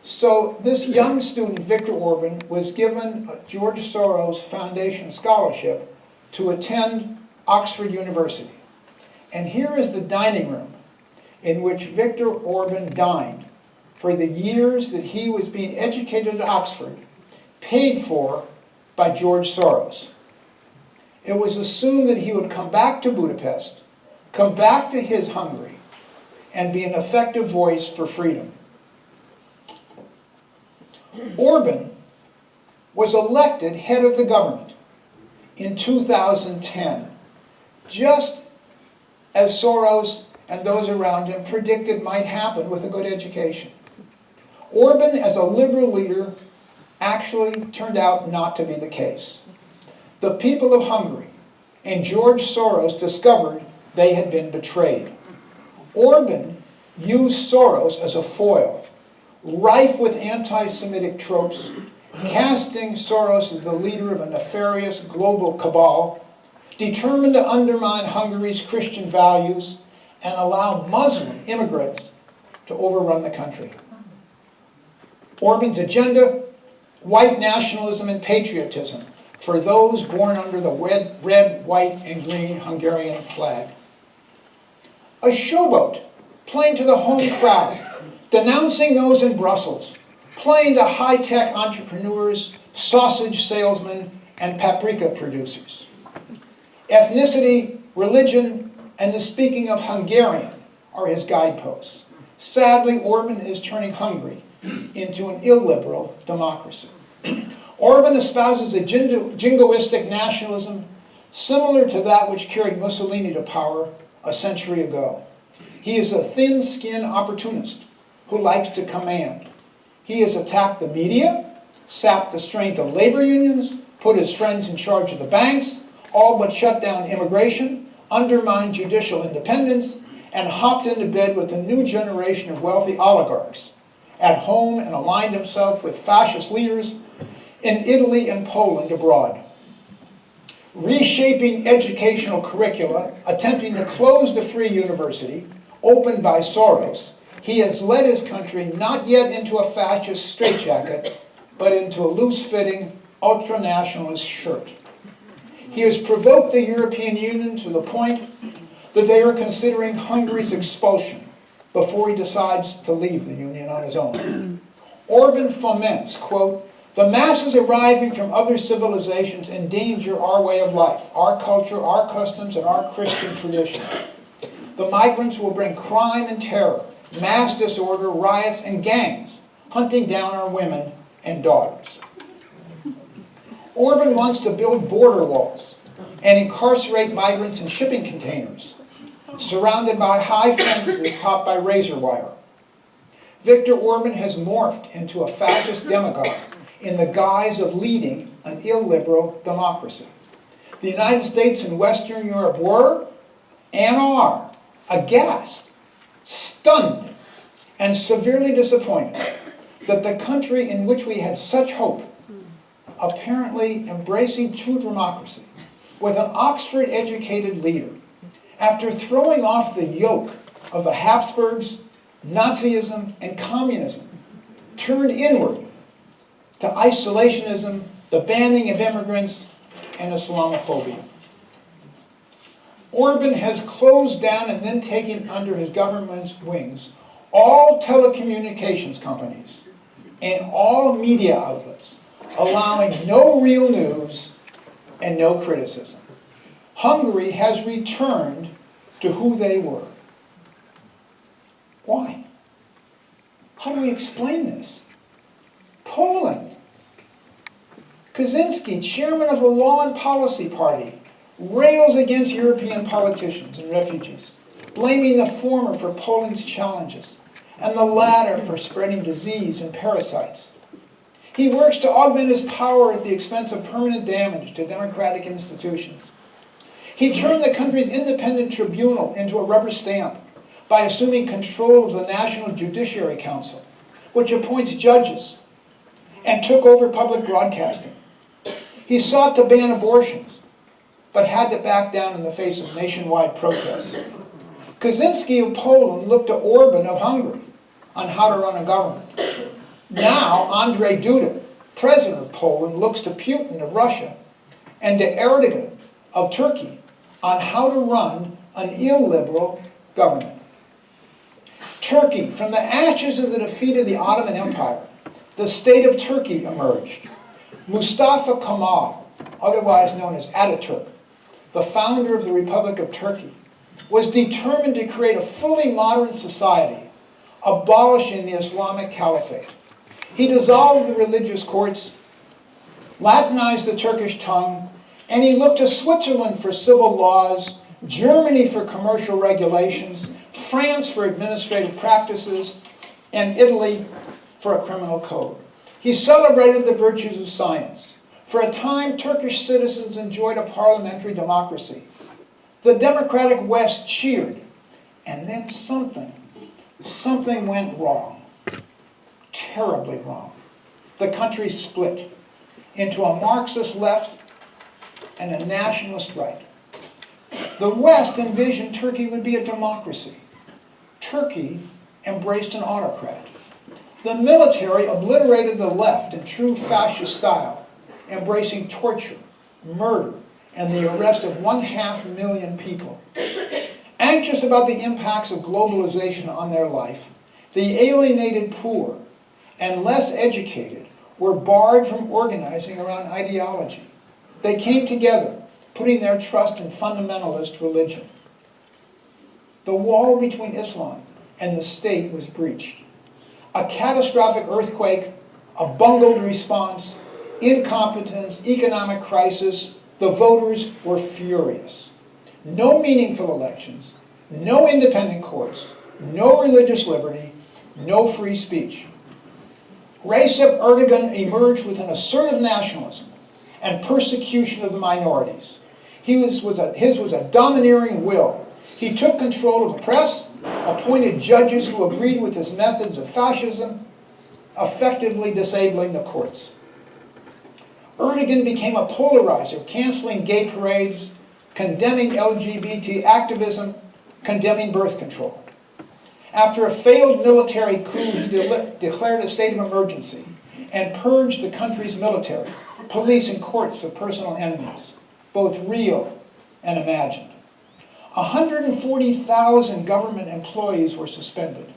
So this young student, Viktor Orban, was given a George Soros Foundation scholarship to attend Oxford University. And here is the dining room in which Viktor Orban dined for the years that he was being educated at Oxford, paid for by George Soros. It was assumed that he would come back to Budapest, come back to his Hungary, and be an effective voice for freedom. Orban was elected head of the government in 2010, just as Soros and those around him predicted might happen with a good education. Orban, as a liberal leader, actually turned out not to be the case. The people of Hungary and George Soros discovered they had been betrayed. Orban used Soros as a foil, rife with anti-Semitic tropes, casting Soros as the leader of a nefarious global cabal, determined to undermine Hungary's Christian values and allow Muslim immigrants to overrun the country. Orban's agenda: white nationalism and patriotism for those born under the red, white, and green Hungarian flag. A showboat playing to the home crowd, denouncing those in Brussels, playing to high-tech entrepreneurs, sausage salesmen, and paprika producers. Ethnicity, religion, and the speaking of Hungarian are his guideposts. Sadly, Orban is turning Hungary into an illiberal democracy. Orban espouses a jingoistic nationalism similar to that which carried Mussolini to power a century ago. He is a thin-skinned opportunist who likes to command. He has attacked the media, sapped the strength of labor unions, put his friends in charge of the banks, all but shut down immigration, undermined judicial independence, and hopped into bed with a new generation of wealthy oligarchs at home and aligned himself with fascist leaders in Italy and Poland abroad. Reshaping educational curricula, attempting to close the free university opened by Soros, he has led his country not yet into a fascist straitjacket, but into a loose-fitting, ultra-nationalist shirt. He has provoked the European Union to the point that they are considering Hungary's expulsion before he decides to leave the Union on his own. Orban foments, quote, "The masses arriving from other civilizations endanger our way of life, our culture, our customs, and our Christian tradition. The migrants will bring crime and terror, mass disorder, riots, and gangs, hunting down our women and daughters." Orban wants to build border walls and incarcerate migrants in shipping containers, surrounded by high fences topped by razor wire. Viktor Orban has morphed into a fascist demagogue in the guise of leading an illiberal democracy. The United States and Western Europe were, and are, aghast, stunned, and severely disappointed that the country in which we had such hope, apparently embracing true democracy, with an Oxford-educated leader, after throwing off the yoke of the Habsburgs, Nazism, and communism, turned inward to isolationism, the banning of immigrants, and Islamophobia. Orban has closed down and then taken under his government's wings all telecommunications companies and all media outlets, allowing no real news and no criticism. Hungary has returned to who they were. Why? How do we explain this? Poland. Kaczynski, chairman of the Law and Policy Party, rails against European politicians and refugees, blaming the former for Poland's challenges and the latter for spreading disease and parasites. He works to augment his power at the expense of permanent damage to democratic institutions. He turned the country's independent tribunal into a rubber stamp by assuming control of the National Judiciary Council, which appoints judges, and took over public broadcasting. He sought to ban abortions, but had to back down in the face of nationwide protests. Kaczynski of Poland looked to Orban of Hungary on how to run a government. Now, Andrzej Duda, president of Poland, looks to Putin of Russia and to Erdogan of Turkey on how to run an illiberal government. Turkey, from the ashes of the defeat of the Ottoman Empire, the state of Turkey emerged. Mustafa Kemal, otherwise known as Ataturk, the founder of the Republic of Turkey, was determined to create a fully modern society, abolishing the Islamic Caliphate. He dissolved the religious courts, Latinized the Turkish tongue, and he looked to Switzerland for civil laws, Germany for commercial regulations, France for administrative practices, and Italy for a criminal code. He celebrated the virtues of science. For a time, Turkish citizens enjoyed a parliamentary democracy. The democratic West cheered, and then something went wrong. Terribly wrong. The country split into a Marxist left and a nationalist right. The West envisioned Turkey would be a democracy. Turkey embraced an autocrat. The military obliterated the left in true fascist style, embracing torture, murder, and the arrest of 500,000 people. Anxious about the impacts of globalization on their life, the alienated poor and less educated were barred from organizing around ideology. They came together, putting their trust in fundamentalist religion. The wall between Islam and the state was breached. A catastrophic earthquake, a bungled response, incompetence, economic crisis. The voters were furious. No meaningful elections, no independent courts, no religious liberty, no free speech. Recep Erdogan emerged with an assertive nationalism and persecution of the minorities. His was a domineering will. He took control of the press, appointed judges who agreed with his methods of fascism, effectively disabling the courts. Erdogan became a polarizer, canceling gay parades, condemning LGBT activism, condemning birth control. After a failed military coup, he declared a state of emergency and purged the country's military, police, and courts of personal enemies, both real and imagined. 140,000 government employees were suspended.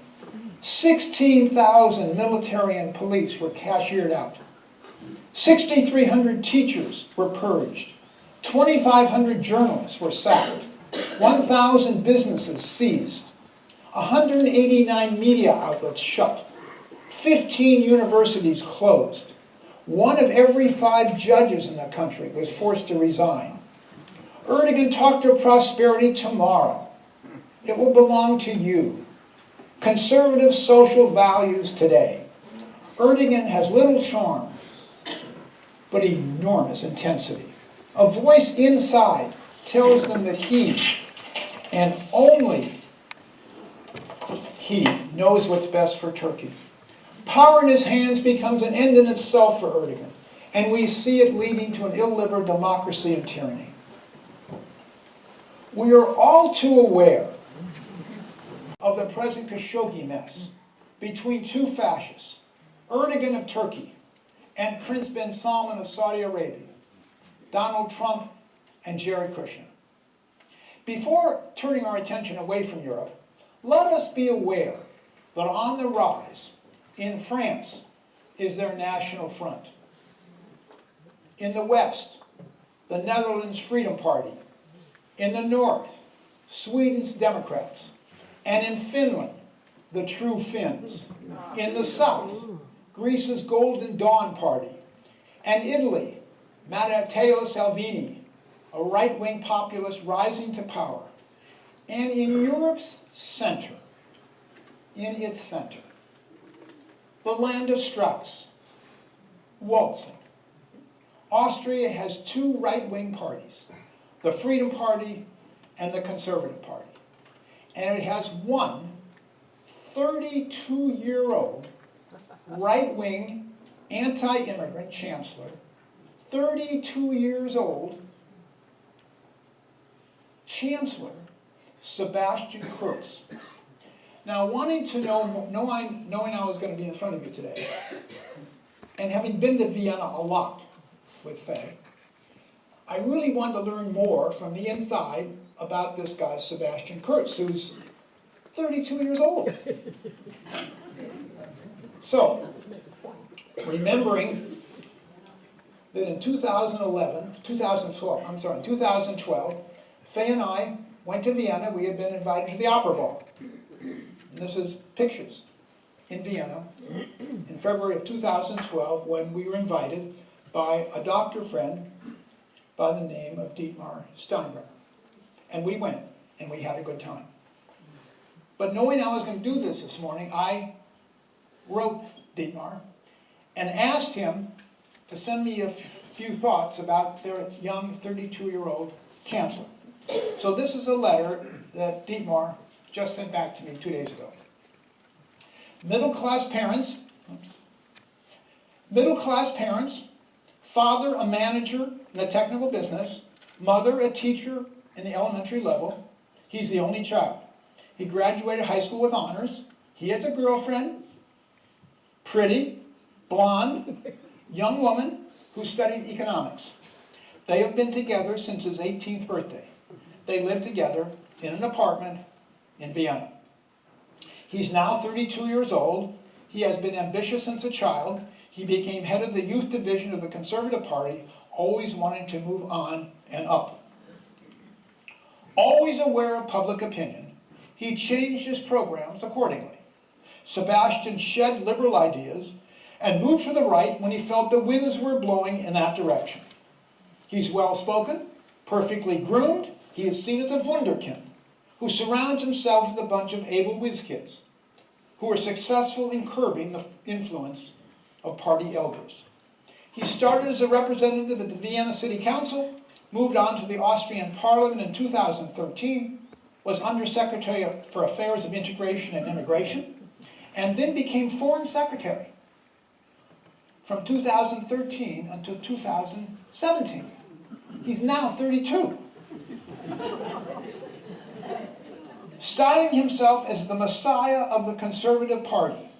16,000 military and police were cashiered out. 6,300 teachers were purged. 2,500 journalists were sacked. 1,000 businesses seized. 189 media outlets shut. 15 universities closed. 1 of every 5 judges in the country was forced to resign. Erdogan talked of prosperity tomorrow. It will belong to you. Conservative social values today. Erdogan has little charm, but enormous intensity. A voice inside tells them that he, and only he, knows what's best for Turkey. Power in his hands becomes an end in itself for Erdogan, and we see it leading to an illiberal democracy and tyranny. We are all too aware of the present Khashoggi mess between 2 fascists, Erdogan of Turkey and Prince bin Salman of Saudi Arabia, Donald Trump and Jared Kushner. Before turning our attention away from Europe, let us be aware that on the rise in France is their National Front. In the West, the Netherlands Freedom Party. In the North, Sweden's Democrats. And in Finland, the True Finns. In the South, Greece's Golden Dawn Party. And Italy, Matteo Salvini, a right-wing populist rising to power. And in Europe's center, in its center, the land of Strauss, waltzing. Austria has 2 right-wing parties, the Freedom Party and the Conservative Party. And it has one 32-year-old right-wing anti-immigrant chancellor, 32 years old, Chancellor Sebastian Kurz. Now, wanting to knowing I was going to be in front of you today, and having been to Vienna a lot with Faye, I really wanted to learn more from the inside about this guy, Sebastian Kurz, who's 32 years old. So, remembering that in 2012, Faye and I went to Vienna. We had been invited to the Opera Ball. And this is pictures in Vienna in February of 2012 when we were invited by a doctor friend by the name of Dietmar Steinbrenner. And we went, and we had a good time. But knowing I was going to do this morning, I wrote Dietmar and asked him to send me a few thoughts about their young 32-year-old chancellor. So this is a letter that Dietmar just sent back to me 2 days ago. Middle-class parents, father a manager in a technical business, mother a teacher in the elementary level. He's the only child. He graduated high school with honors. He has a girlfriend, pretty, blonde, young woman who studied economics. They have been together since his 18th birthday. They live together in an apartment in Vienna. He's now 32 years old. He has been ambitious since a child. He became head of the youth division of the Conservative Party, always wanting to move on and up. Always aware of public opinion, he changed his programs accordingly. Sebastian shed liberal ideas and moved to the right when he felt the winds were blowing in that direction. He's well-spoken, perfectly groomed. He is seen as a wunderkind who surrounds himself with a bunch of able whiz kids who are successful in curbing the influence of party elders. He started as a representative at the Vienna City Council, moved on to the Austrian Parliament in 2013, was Undersecretary for Affairs of Integration and Immigration, and then became Foreign Secretary from 2013 until 2017. He's now 32. Styling himself as the Messiah of the Conservative Party,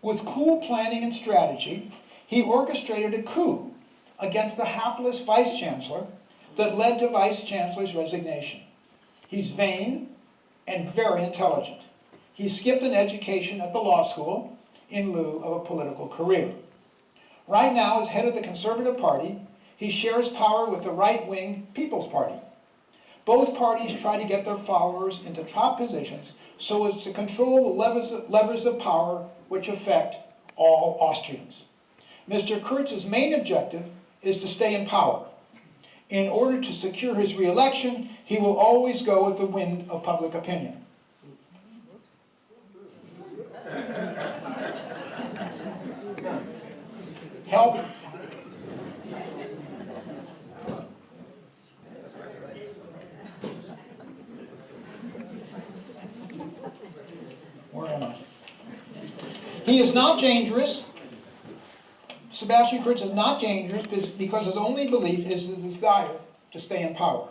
with cool planning and strategy, he orchestrated a coup against the hapless Vice-Chancellor that led to Vice-Chancellor's resignation. He's vain and very intelligent. He skipped an education at the law school in lieu of a political career. Right now, as head of the Conservative Party, he shares power with the right-wing People's Party. Both parties try to get their followers into top positions so as to control the levers of power which affect all Austrians. Mr. Kurz's main objective is to stay in power. In order to secure his re-election, he will always go with the wind of public opinion. Help. Where am I? He is not dangerous. Sebastian Kurz is not dangerous because his only belief is his desire to stay in power.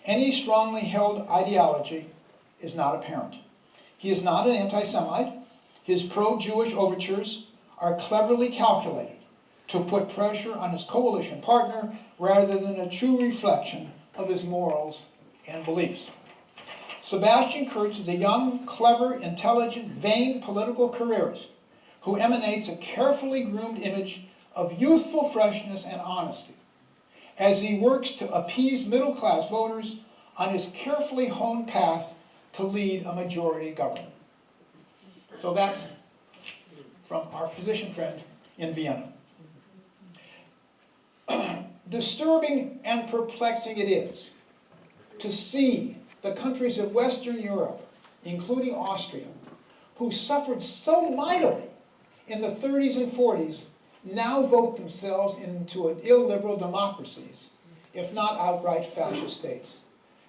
Any strongly held ideology is not apparent. He is not an anti-Semite. His pro-Jewish overtures are cleverly calculated to put pressure on his coalition partner rather than a true reflection of his morals and beliefs. Sebastian Kurz is a young, clever, intelligent, vain political careerist who emanates a carefully groomed image of youthful freshness and honesty as he works to appease middle-class voters on his carefully honed path to lead a majority government. So that's from our physician friend in Vienna. Disturbing and perplexing it is to see the countries of Western Europe, including Austria, who suffered so mightily in the 30s and 40s, now vote themselves into illiberal democracies, if not outright fascist states.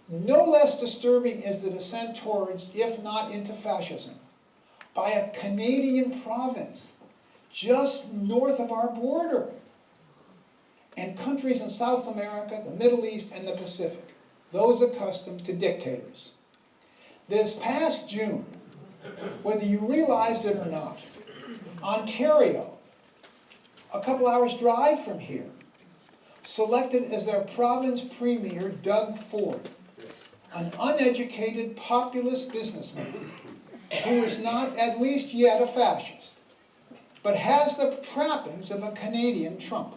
No less disturbing is the descent towards, if not into fascism, by a Canadian province just north of our border, and countries in South America, the Middle East, and the Pacific, those accustomed to dictators. This past June, Whether you realized it or not, Ontario, a couple hours drive from here, selected as their province premier Doug Ford, an uneducated populist businessman who is not, at least yet, a fascist, but has the trappings of a Canadian Trump.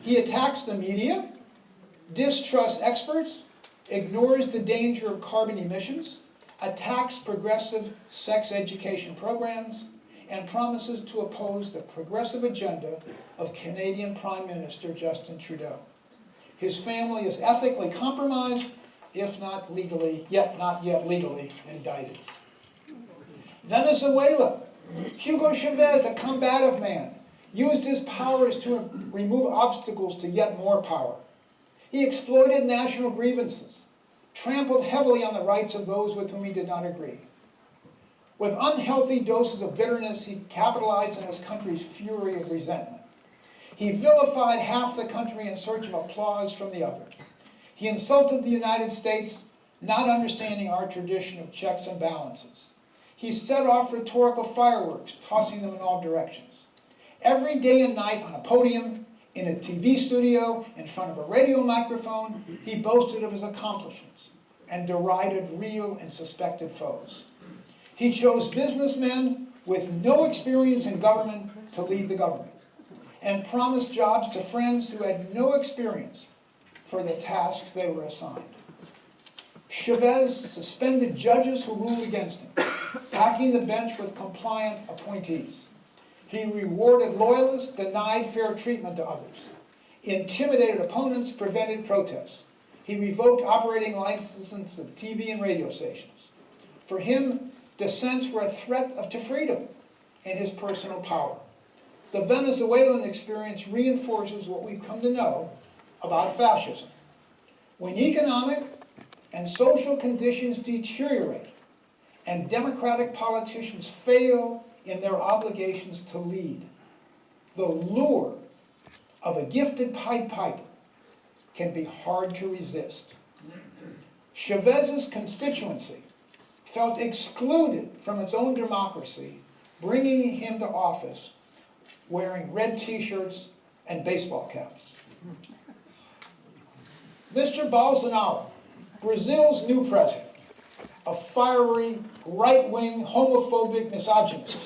He attacks the media, distrusts experts, ignores the danger of carbon emissions, attacks progressive sex education programs, and promises to oppose the progressive agenda of Canadian Prime Minister Justin Trudeau. His family is ethically compromised, if not legally, not yet legally indicted. Venezuela, Hugo Chavez, a combative man, used his powers to remove obstacles to yet more power. He exploited national grievances, trampled heavily on the rights of those with whom he did not agree. With unhealthy doses of bitterness, he capitalized on his country's fury of resentment. He vilified half the country in search of applause from the other. He insulted the United States, not understanding our tradition of checks and balances. He set off rhetorical fireworks, tossing them in all directions. Every day and night on a podium, in a TV studio, in front of a radio microphone, he boasted of his accomplishments and derided real and suspected foes. He chose businessmen with no experience in government to lead the government and promised jobs to friends who had no experience for the tasks they were assigned. Chavez suspended judges who ruled against him, packing the bench with compliant appointees. He rewarded loyalists, denied fair treatment to others, intimidated opponents, prevented protests. He revoked operating licenses of TV and radio stations. For him, dissents were a threat to freedom and his personal power. The Venezuelan experience reinforces what we've come to know about fascism. When economic and social conditions deteriorate and democratic politicians fail in their obligations to lead, the lure of a gifted Pied Piper can be hard to resist. Chavez's constituency felt excluded from its own democracy, bringing him to office wearing red t-shirts and baseball caps. Mr. Bolsonaro, Brazil's new president, a fiery, right-wing, homophobic misogynist,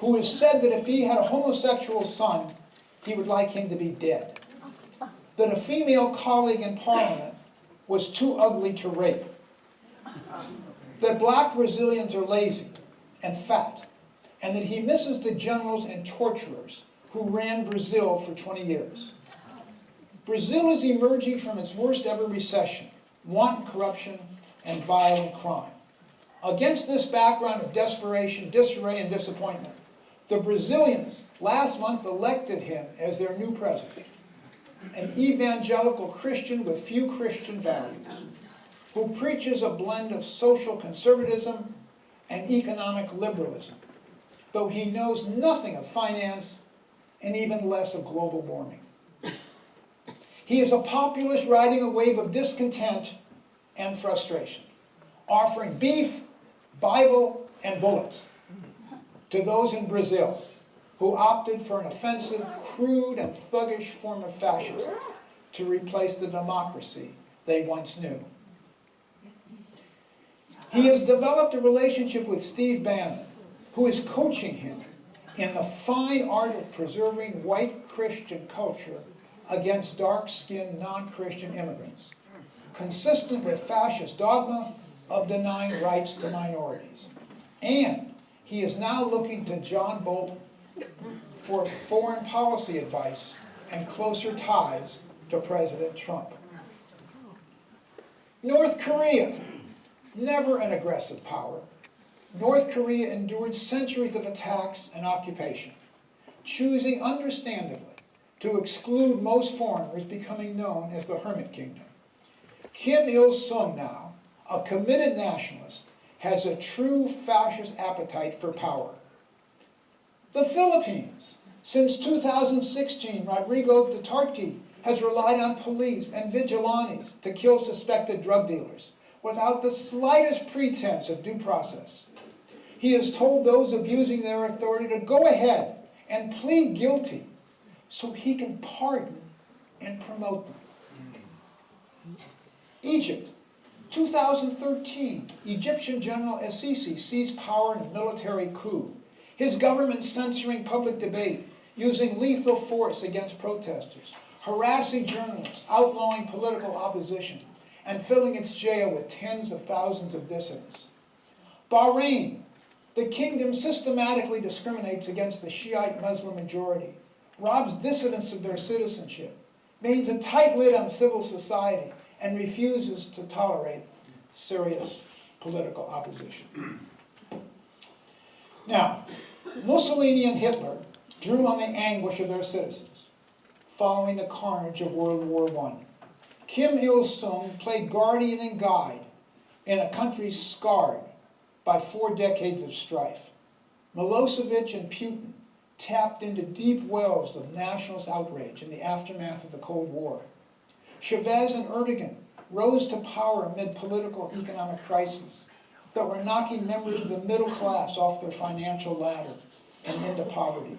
who has said that if he had a homosexual son, he would like him to be dead. That a female colleague in parliament was too ugly to rape. That black Brazilians are lazy and fat, and that he misses the generals and torturers who ran Brazil for 20 years. Brazil is emerging from its worst ever recession, wanton corruption, and violent crime. Against this background of desperation, disarray, and disappointment, the Brazilians last month elected him as their new president, an evangelical Christian with few Christian values, who preaches a blend of social conservatism and economic liberalism, though he knows nothing of finance and even less of global warming. He is a populist riding a wave of discontent and frustration, offering beef, Bible, and bullets to those in Brazil who opted for an offensive, crude, and thuggish form of fascism to replace the democracy they once knew. He has developed a relationship with Steve Bannon, who is coaching him in the fine art of preserving white Christian culture against dark-skinned non-Christian immigrants, consistent with fascist dogma of denying rights to minorities. And he is now looking to John Bolton for foreign policy advice and closer ties to President Trump. North Korea, never an aggressive power. North Korea endured centuries of attacks and occupation, choosing understandably to exclude most foreigners, becoming known as the Hermit Kingdom. Kim Il-sung now, a committed nationalist, has a true fascist appetite for power. The Philippines. Since 2016, Rodrigo Duterte has relied on police and vigilantes to kill suspected drug dealers without the slightest pretense of due process. He has told those abusing their authority to go ahead and plead guilty so he can pardon and promote them. Egypt, 2013, Egyptian General El-Sisi seized power in a military coup. His government censoring public debate, using lethal force against protesters, harassing journalists, outlawing political opposition, and filling its jail with tens of thousands of dissidents. Bahrain, the kingdom systematically discriminates against the Shiite Muslim majority, robs dissidents of their citizenship, maintains a tight lid on civil society, and refuses to tolerate serious political opposition. Now, Mussolini and Hitler drew on the anguish of their citizens following the carnage of World War I. Kim Il-sung played guardian and guide in a country scarred by 4 decades of strife. Milosevic and Putin tapped into deep wells of nationalist outrage in the aftermath of the Cold War. Chavez and Erdogan rose to power amid political and economic crises that were knocking members of the middle class off their financial ladder and into poverty.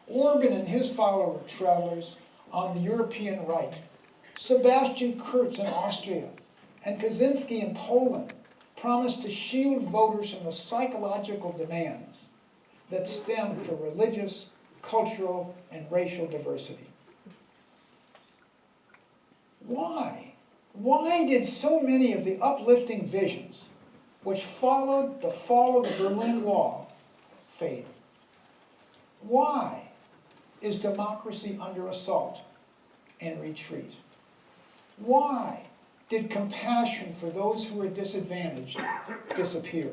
Orban and his follower travelers on the European right, Sebastian Kurz in Austria, and Kaczynski in Poland promised to shield voters from the psychological demands that stem from religious, cultural, and racial diversity. Why? Why did so many of the uplifting visions which followed the fall of the Berlin Wall fade? Why is democracy under assault and retreat? Why did compassion for those who are disadvantaged disappear?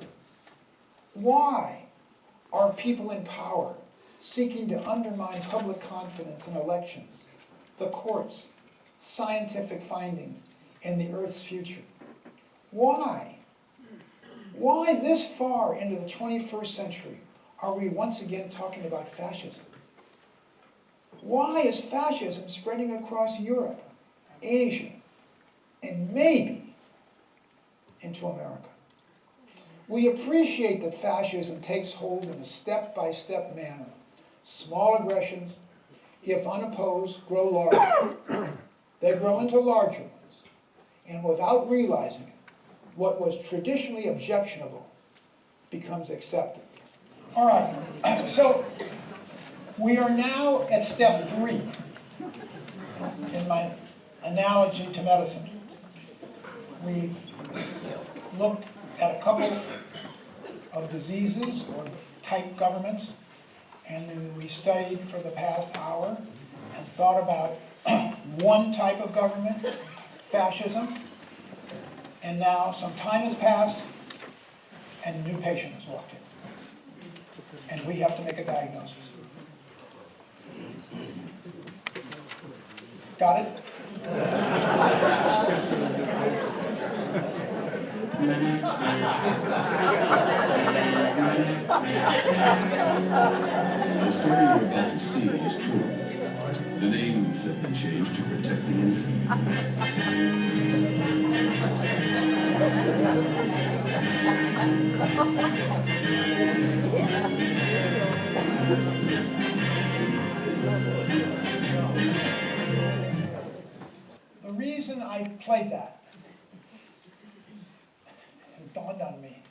Why are people in power seeking to undermine public confidence in elections, the courts, scientific findings, and the Earth's future? Why? Why this far into the 21st century are we once again talking about fascism? Why is fascism spreading across Europe, Asia, and maybe into America? We appreciate that fascism takes hold in a step-by-step manner. Small aggressions, if unopposed, grow larger. They grow into larger ones. And without realizing it, what was traditionally objectionable becomes accepted. All right, so we are now at step 3 in my analogy to medicine. We look at a couple of diseases or type governments, and then we studied for the past hour and thought about one type of government, fascism, and now some time has passed and a new patient has walked in. And we have to make a diagnosis. Got it? The story you're about to see is true. The names have been changed to protect the innocent. The reason I played that, it dawned on me.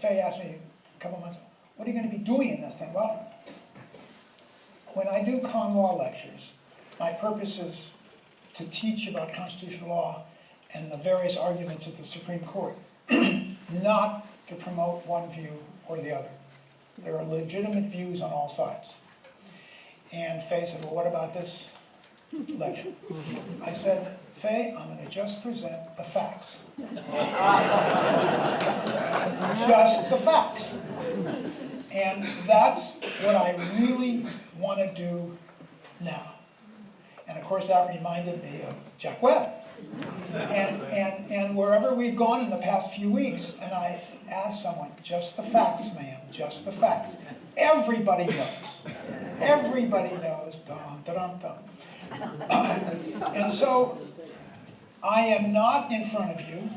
Faye asked me a couple months ago, what are you going to be doing in this thing? Well, when I do con law lectures, my purpose is to teach about constitutional law and the various arguments of the Supreme Court, not to promote one view or the other. There are legitimate views on all sides. And Faye said, well, what about this lecture? I said, Faye, I'm going to just present the facts. Just the facts. And that's what I really want to do now. And of course that reminded me of Jack Webb. And wherever we've gone in the past few weeks, and I asked someone, just the facts, man, just the facts. Everybody knows. Everybody knows. Dum, dum, dum. And so I am not in front of you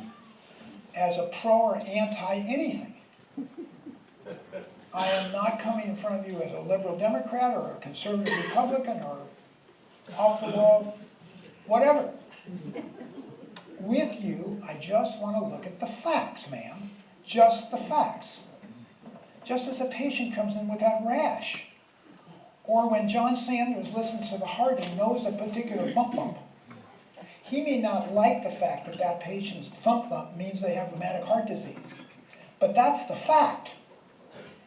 as a pro or anti anything. I am not coming in front of you as a liberal Democrat or a conservative Republican or off the wall, whatever. With you, I just want to look at the facts, ma'am. Just the facts. Just as a patient comes in with that rash, or when John Sanders listens to the heart and knows a particular bump, he may not like the fact that that patient's thump means they have rheumatic heart disease. But that's the fact.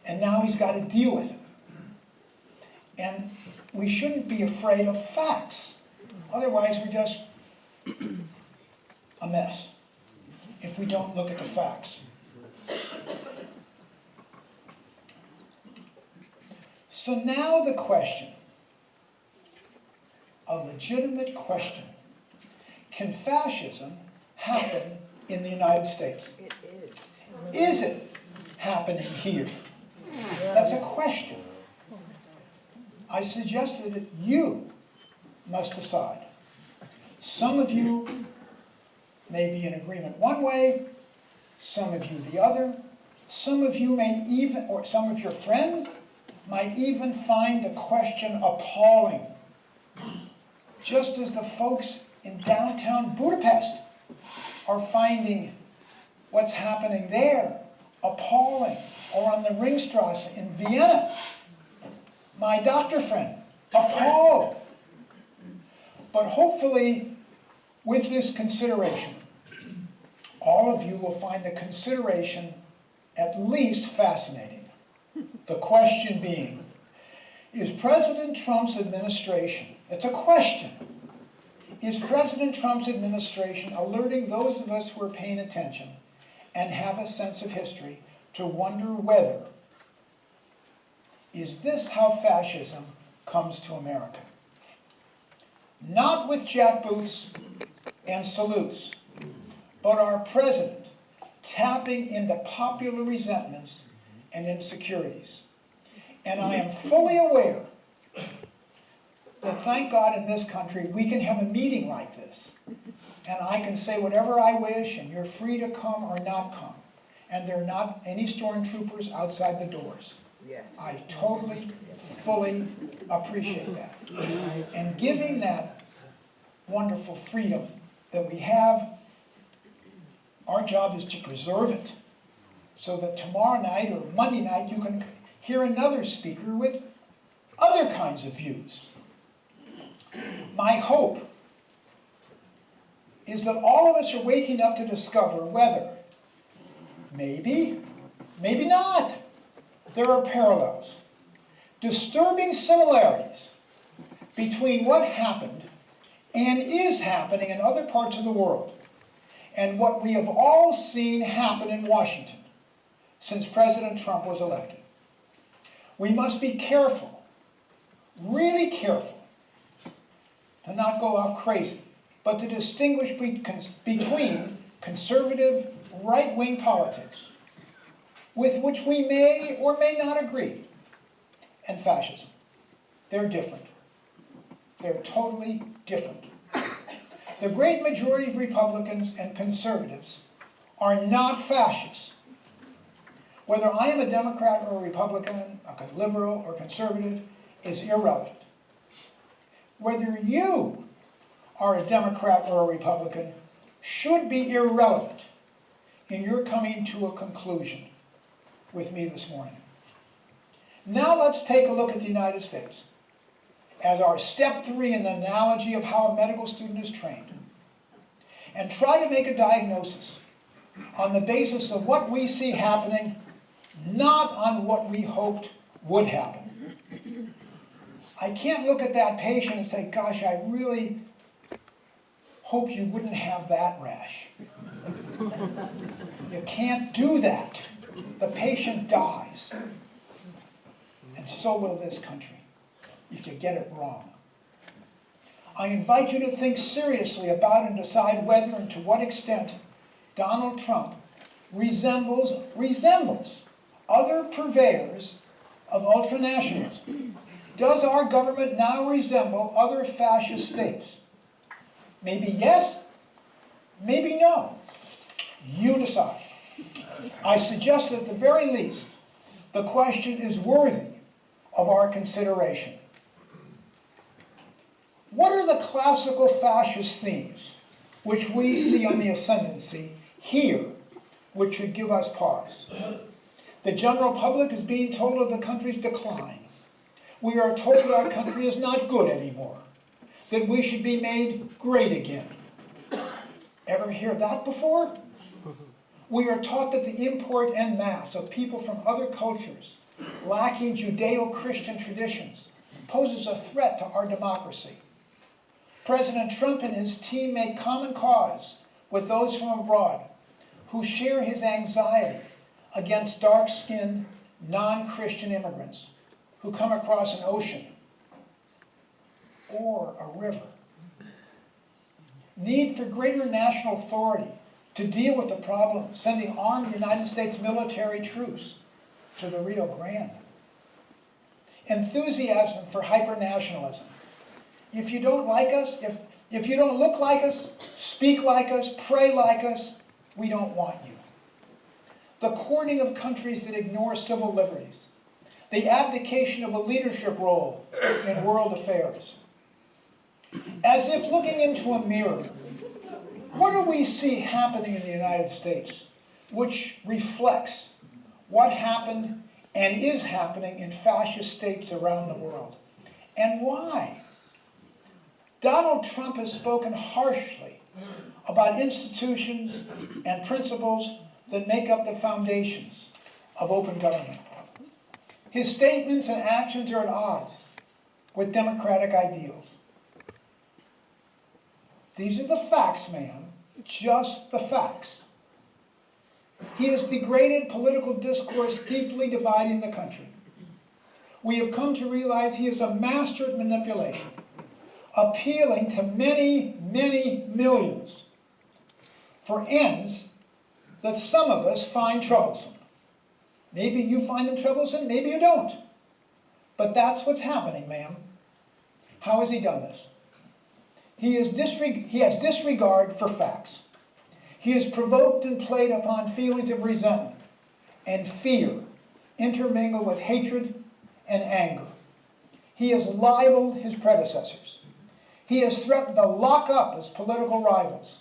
And now he's got to deal with it. And we shouldn't be afraid of facts. Otherwise, we're just a mess if we don't look at the facts. So now the question, a legitimate question, can fascism happen in the United States? It is. Is it happening here? That's a question. I suggested that you must decide. Some of you may be in agreement one way, some of you the other. Some of you may even, or some of your friends, might even find the question appalling. Just as the folks in downtown Budapest are finding what's happening there appalling, or on the Ringstrasse in Vienna, my doctor friend, appalled. But hopefully, with this consideration, all of you will find the consideration at least fascinating. The question being, is President Trump's administration, it's a question, is President Trump's administration alerting those of us who are paying attention and have a sense of history to wonder whether, is this how fascism comes to America? Not with jackboots and salutes, but our president tapping into popular resentments and insecurities. And I am fully aware that, thank God, in this country, we can have a meeting like this. And I can say whatever I wish, and you're free to come or not come. And there are not any stormtroopers outside the doors. Yeah. I totally, fully appreciate that. And giving that wonderful freedom that we have, our job is to preserve it so that tomorrow night or Monday night you can hear another speaker with other kinds of views. My hope is that all of us are waking up to discover whether, maybe not, there are parallels, disturbing similarities between what happened and is happening in other parts of the world and what we have all seen happen in Washington since President Trump was elected. We must be careful, really careful, to not go off crazy, but to distinguish between conservative right-wing politics, with which we may or may not agree, and fascism. They're different. They're totally different. The great majority of Republicans and conservatives are not fascists. Whether I am a Democrat or a Republican, a liberal or conservative, is irrelevant. Whether you are a Democrat or a Republican should be irrelevant in your coming to a conclusion with me this morning. Now let's take a look at the United States as our step 3 in the analogy of how a medical student is trained, and try to make a diagnosis on the basis of what we see happening, not on what we hoped would happen. I can't look at that patient and say, gosh, I really hope you wouldn't have that rash. You can't do that. The patient dies. And so will this country if you get it wrong. I invite you to think seriously about and decide whether and to what extent Donald Trump resembles other purveyors of ultranationalism. Does our government now resemble other fascist states? Maybe yes, maybe no. You decide. I suggest that at the very least, the question is worthy of our consideration. What are the classical fascist themes which we see on the ascendancy here, which should give us pause? The general public is being told of the country's decline. We are told that our country is not good anymore, that we should be made great again. Ever hear that before? We are taught that the import en masse of people from other cultures, lacking Judeo-Christian traditions, poses a threat to our democracy. President Trump and his team make common cause with those from abroad who share his anxiety against dark-skinned, non-Christian immigrants who come across an ocean or a river. Need for greater national authority to deal with the problem of sending armed United States military troops to the Rio Grande. Enthusiasm for hyper-nationalism. If you don't like us, if you don't look like us, speak like us, pray like us, we don't want you. The courting of countries that ignore civil liberties. The abdication of a leadership role in world affairs. As if looking into a mirror, what do we see happening in the United States which reflects what happened and is happening in fascist states around the world? And why? Donald Trump has spoken harshly about institutions and principles that make up the foundations of open government. His statements and actions are at odds with democratic ideals. These are the facts, ma'am, just the facts. He has degraded political discourse, deeply dividing the country. We have come to realize he is a master at manipulation, appealing to many, many millions for ends that some of us find troublesome. Maybe you find them troublesome, maybe you don't. But that's what's happening, ma'am. How has he done this? He has disregard for facts. He has provoked and played upon feelings of resentment and fear, intermingled with hatred and anger. He has libeled his predecessors. He has threatened to lock up his political rivals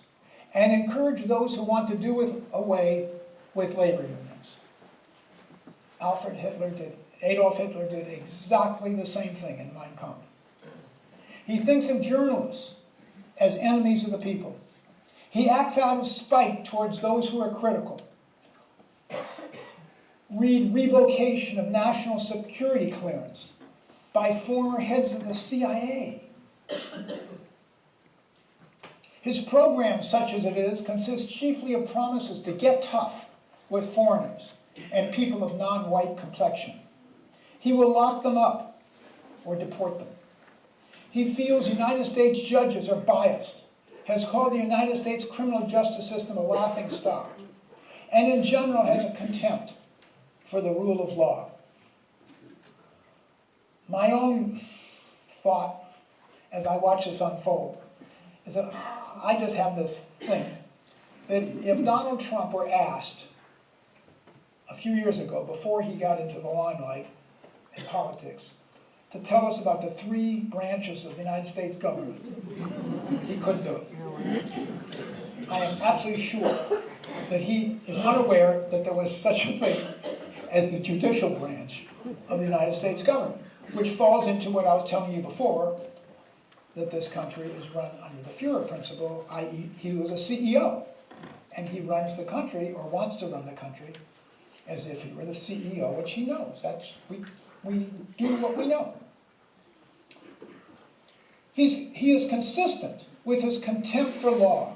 and encourage those who want to do away with labor unions. Adolf Hitler did exactly the same thing in Mein Kampf. He thinks of journalists as enemies of the people. He acts out of spite towards those who are critical. Read revocation of national security clearance by former heads of the CIA. His program, such as it is, consists chiefly of promises to get tough with foreigners and people of non-white complexion. He will lock them up or deport them. He feels United States judges are biased, has called the United States criminal justice system a laughing stock, and in general has a contempt for the rule of law. My own thought, as I watch this unfold, is that I just have this thing, that if Donald Trump were asked a few years ago, before he got into the limelight in politics, to tell us about the three branches of the United States government, he couldn't do it. I am absolutely sure that he is unaware that there was such a thing as the judicial branch of the United States government, which falls into what I was telling you before, that this country is run under the Führer principle, i.e. he was a CEO, and he runs the country, or wants to run the country, as if he were the CEO, which he knows. We do what we know. He is consistent with his contempt for law,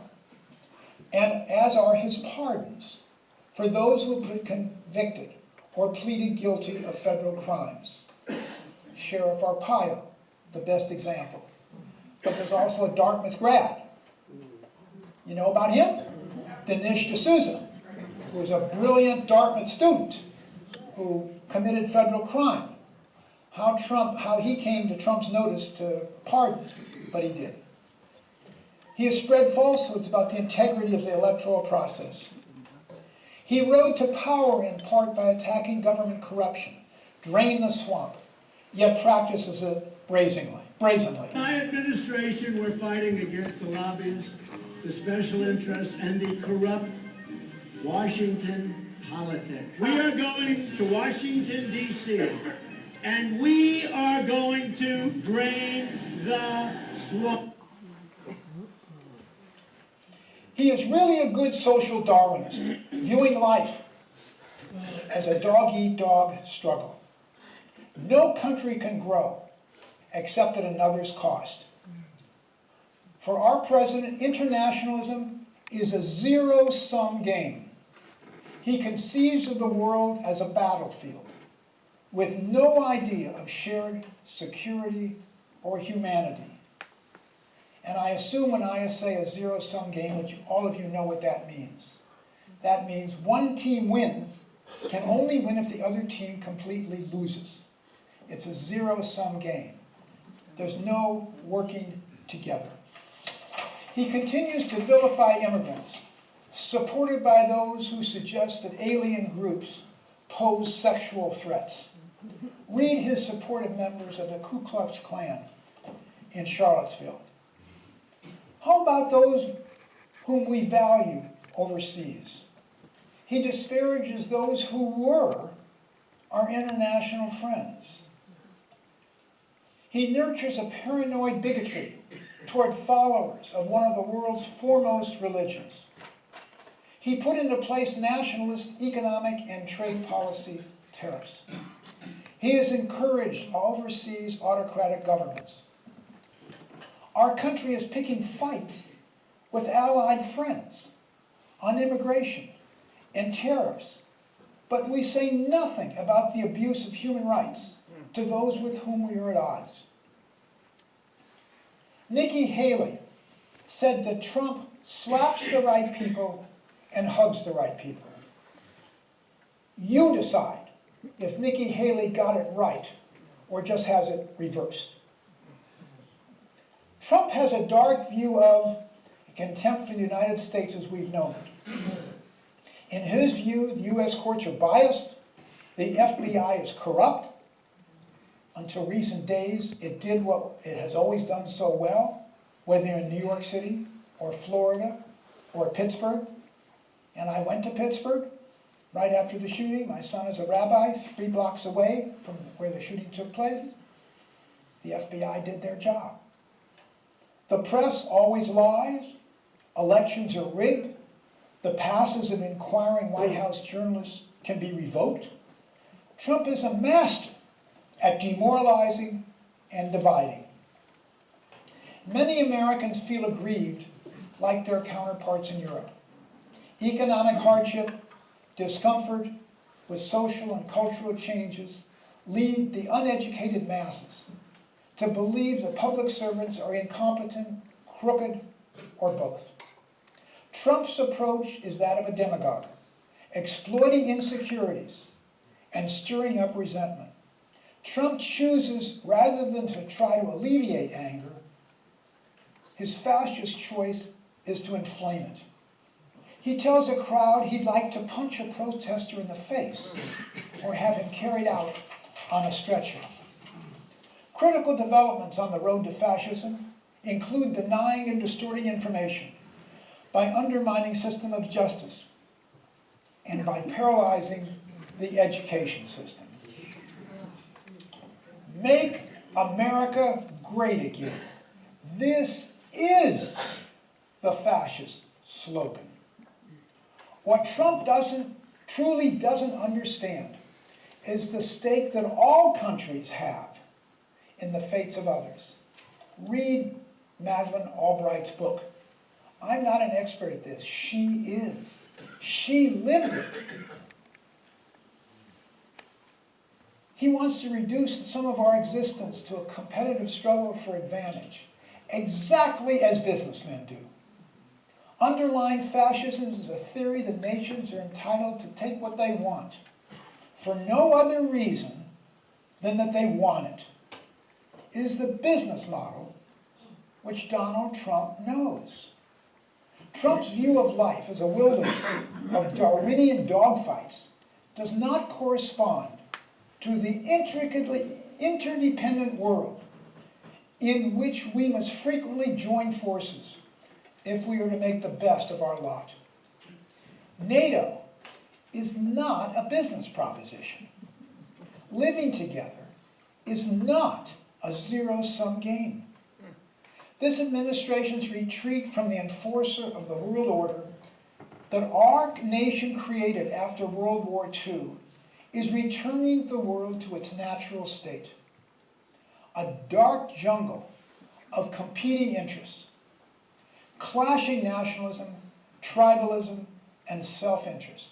and as are his pardons for those who have been convicted or pleaded guilty of federal crimes. Sheriff Arpaio, the best example. But there's also a Dartmouth grad. You know about him? Dinesh D'Souza, who was a brilliant Dartmouth student who committed federal crime. How he came to Trump's notice to pardon, but he did. He has spread falsehoods about the integrity of the electoral process. He rode to power in part by attacking government corruption, drain the swamp, yet practices it brazenly. My administration, we're fighting against the lobbyists, the special interests, and the corrupt Washington politics. We are going to Washington, D.C., and we are going to drain the swamp. He is really a good social Darwinist, viewing life as a dog-eat-dog struggle. No country can grow except at another's cost. For our president, internationalism is a zero-sum game. He conceives of the world as a battlefield with no idea of shared security or humanity. And I assume when I say a zero-sum game, which all of you know what that means. That means one team wins can only win if the other team completely loses. It's a zero-sum game. There's no working together. He continues to vilify immigrants, supported by those who suggest that alien groups pose sexual threats. Read his support of members of the Ku Klux Klan in Charlottesville. How about those whom we value overseas? He disparages those who were our international friends. He nurtures a paranoid bigotry toward followers of one of the world's foremost religions. He put into place nationalist economic and trade policy tariffs. He has encouraged overseas autocratic governments. Our country is picking fights with allied friends on immigration and tariffs, but we say nothing about the abuse of human rights to those with whom we are at odds. Nikki Haley said that Trump slaps the right people and hugs the right people. You decide if Nikki Haley got it right or just has it reversed. Trump has a dark view of contempt for the United States as we've known it. In his view, the U.S. courts are biased, the FBI is corrupt. Until recent days, it did what it has always done so well, whether in New York City or Florida or Pittsburgh. And I went to Pittsburgh right after the shooting. My son is a rabbi 3 blocks away from where the shooting took place. The FBI did their job. The press always lies. Elections are rigged. The passes of inquiring White House journalists can be revoked. Trump is a master at demoralizing and dividing. Many Americans feel aggrieved like their counterparts in Europe. Economic hardship, discomfort with social and cultural changes lead the uneducated masses to believe that public servants are incompetent, crooked, or both. Trump's approach is that of a demagogue, exploiting insecurities and stirring up resentment. Trump chooses, rather than to try to alleviate anger, his fascist choice is to inflame it. He tells a crowd he'd like to punch a protester in the face or have him carried out on a stretcher. Critical developments on the road to fascism include denying and distorting information by undermining system of justice and by paralyzing the education system. Make America great again. This is the fascist slogan. What Trump truly doesn't understand is the stake that all countries have in the fates of others. Read Madeleine Albright's book. I'm not an expert at this. She is. She lived it. He wants to reduce some of our existence to a competitive struggle for advantage, exactly as businessmen do. Underlying fascism is a theory that nations are entitled to take what they want for no other reason than that they want it. It is the business model which Donald Trump knows. Trump's view of life as a wilderness of Darwinian dogfights does not correspond to the intricately interdependent world in which we must frequently join forces if we are to make the best of our lot. NATO is not a business proposition. Living together is not a zero-sum game. This administration's retreat from the enforcer of the world order that our nation created after World War II is returning the world to its natural state. A dark jungle of competing interests, clashing nationalism, tribalism, and self-interest.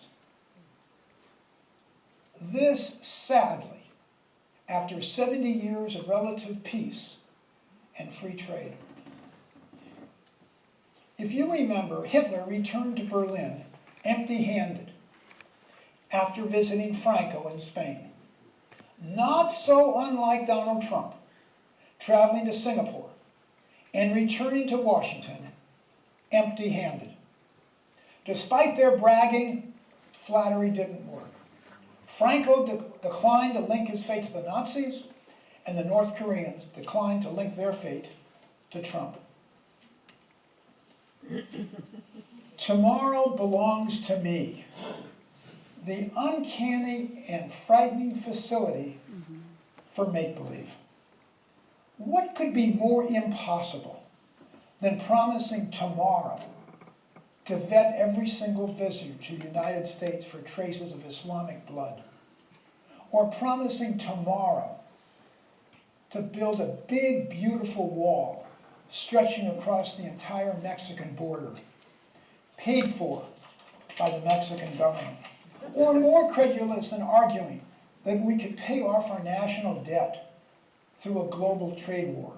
This, sadly, after 70 years of relative peace and free trade. If you remember, Hitler returned to Berlin empty-handed after visiting Franco in Spain. Not so unlike Donald Trump, traveling to Singapore and returning to Washington empty-handed. Despite their bragging, flattery didn't work. Franco declined to link his fate to the Nazis, and the North Koreans declined to link their fate to Trump. Tomorrow belongs to me. The uncanny and frightening facility for make-believe. What could be more impossible than promising tomorrow to vet every single visitor to the United States for traces of Islamic blood? Or promising tomorrow to build a big, beautiful wall stretching across the entire Mexican border, paid for by the Mexican government? Or more credulous than arguing that we could pay off our national debt through a global trade war?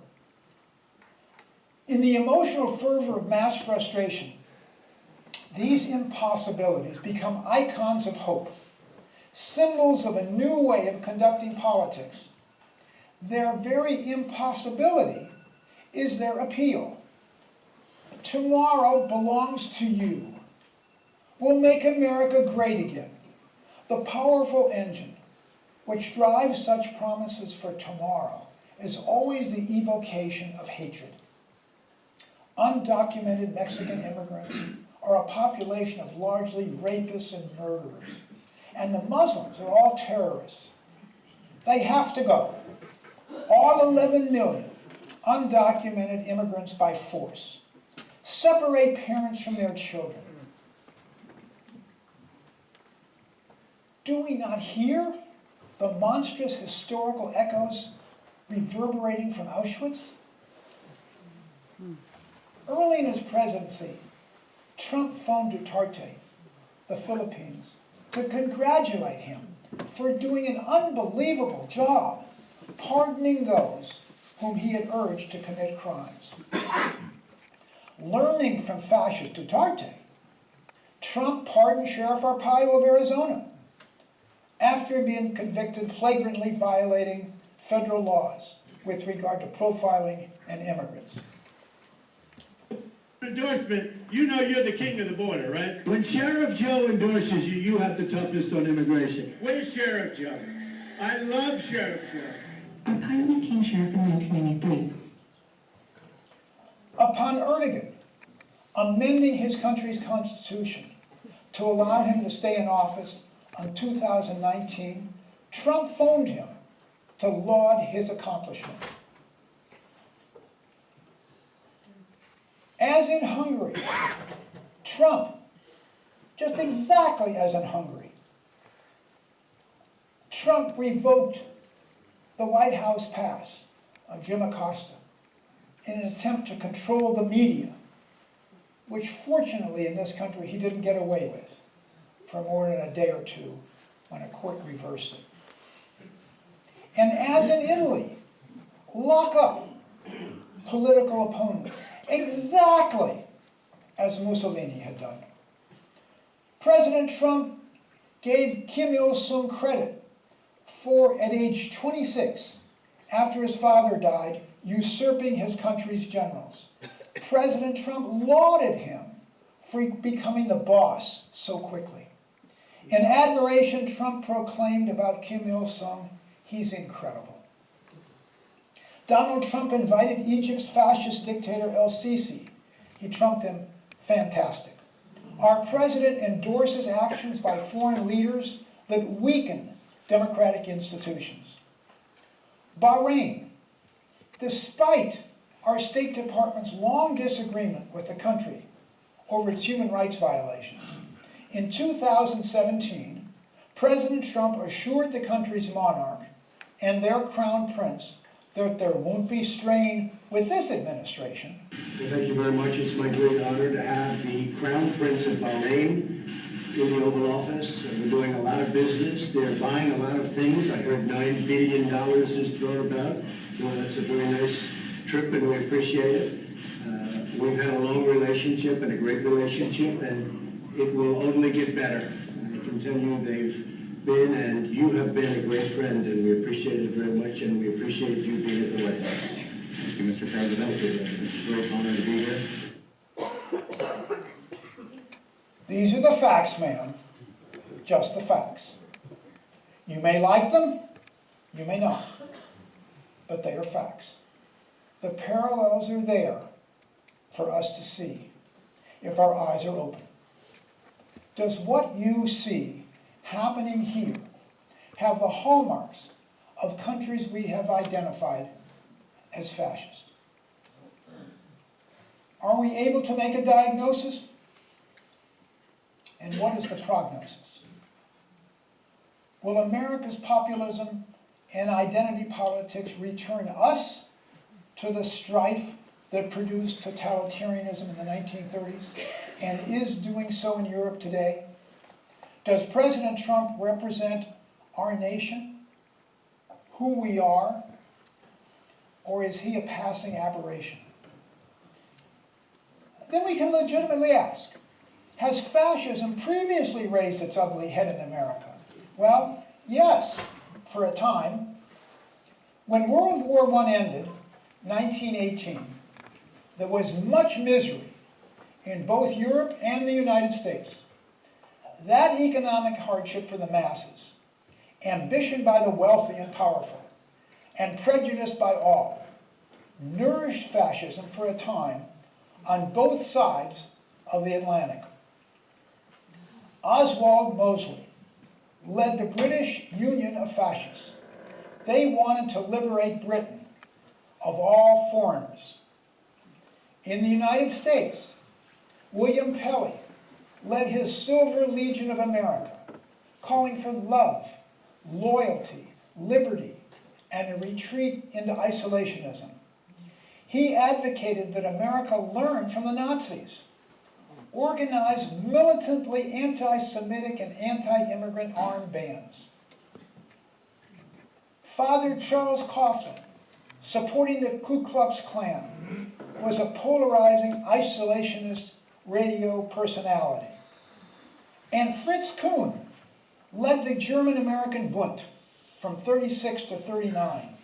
In the emotional fervor of mass frustration, these impossibilities become icons of hope, symbols of a new way of conducting politics. Their very impossibility is their appeal. Tomorrow belongs to you. We'll make America great again. The powerful engine which drives such promises for tomorrow is always the evocation of hatred. Undocumented Mexican immigrants are a population of largely rapists and murderers. And the Muslims are all terrorists. They have to go. All 11 million undocumented immigrants by force. Separate parents from their children. Do we not hear the monstrous historical echoes reverberating from Auschwitz? Early in his presidency, Trump phoned Duterte, the Philippines, to congratulate him for doing an unbelievable job pardoning those whom he had urged to commit crimes. Learning from fascist Duterte, Trump pardoned Sheriff Arpaio of Arizona after being convicted flagrantly violating federal laws with regard to profiling and immigrants. Endorsement, you know you're the king of the border, right? When Sheriff Joe endorses you, you have the toughest on immigration. Where's Sheriff Joe? I love Sheriff Joe. Arpaio became sheriff in 1993. Upon Erdogan amending his country's constitution to allow him to stay in office in 2019, Trump phoned him to laud his accomplishment. As in Hungary, Trump, just exactly as in Hungary, Trump revoked the White House pass of Jim Acosta in an attempt to control the media, which fortunately in this country he didn't get away with for more than a day or two when a court reversed it. And as in Italy, lock up political opponents, exactly as Mussolini had done. President Trump gave Kim Il-sung credit for, at age 26, after his father died, usurping his country's generals. President Trump lauded him for becoming the boss so quickly. In admiration Trump proclaimed about Kim Il-sung, he's incredible. Donald Trump invited Egypt's fascist dictator El-Sisi. He trumped him, fantastic. Our president endorses actions by foreign leaders that weaken democratic institutions. Bahrain, despite our State Department's long disagreement with the country over its human rights violations, in 2017, President Trump assured the country's monarch and their crown prince that there won't be strain with this administration. Well, thank you very much. It's my great honor to have the Crown Prince of Bahrain in the Oval Office. We're doing a lot of business. They're buying a lot of things. I heard $9 billion is thrown about. Well, that's a very nice trip, and we appreciate it. We've had a long relationship and a great relationship, and it will only get better. I can tell you they've been, and you have been a great friend, and we appreciate it very much, and we appreciate you being at the White House. Thank you, Mr. President. It's a great honor to be here. These are the facts, man. Just the facts. You may like them, you may not, but they are facts. The parallels are there for us to see if our eyes are open. Does what you see happening here have the hallmarks of countries we have identified as fascist? Are we able to make a diagnosis? And what is the prognosis? Will America's populism and identity politics return us to the strife that produced totalitarianism in the 1930s and is doing so in Europe today? Does President Trump represent our nation, who we are, or is he a passing aberration? Then we can legitimately ask, has fascism previously raised its ugly head in America? Well, yes, for a time. When World War I ended, 1918, there was much misery in both Europe and the United States. That economic hardship for the masses, ambition by the wealthy and powerful, and prejudice by all, nourished fascism for a time on both sides of the Atlantic. Oswald Mosley led the British Union of Fascists. They wanted to liberate Britain of all foreigners. In the United States, William Pelly led his Silver Legion of America, calling for love, loyalty, liberty, and a retreat into isolationism. He advocated that America learn from the Nazis, organize militantly anti-Semitic and anti-immigrant armed bands. Father Charles Coughlin, supporting the Ku Klux Klan, was a polarizing isolationist radio personality. And Fritz Kuhn led the German-American Bund from 36 to 39,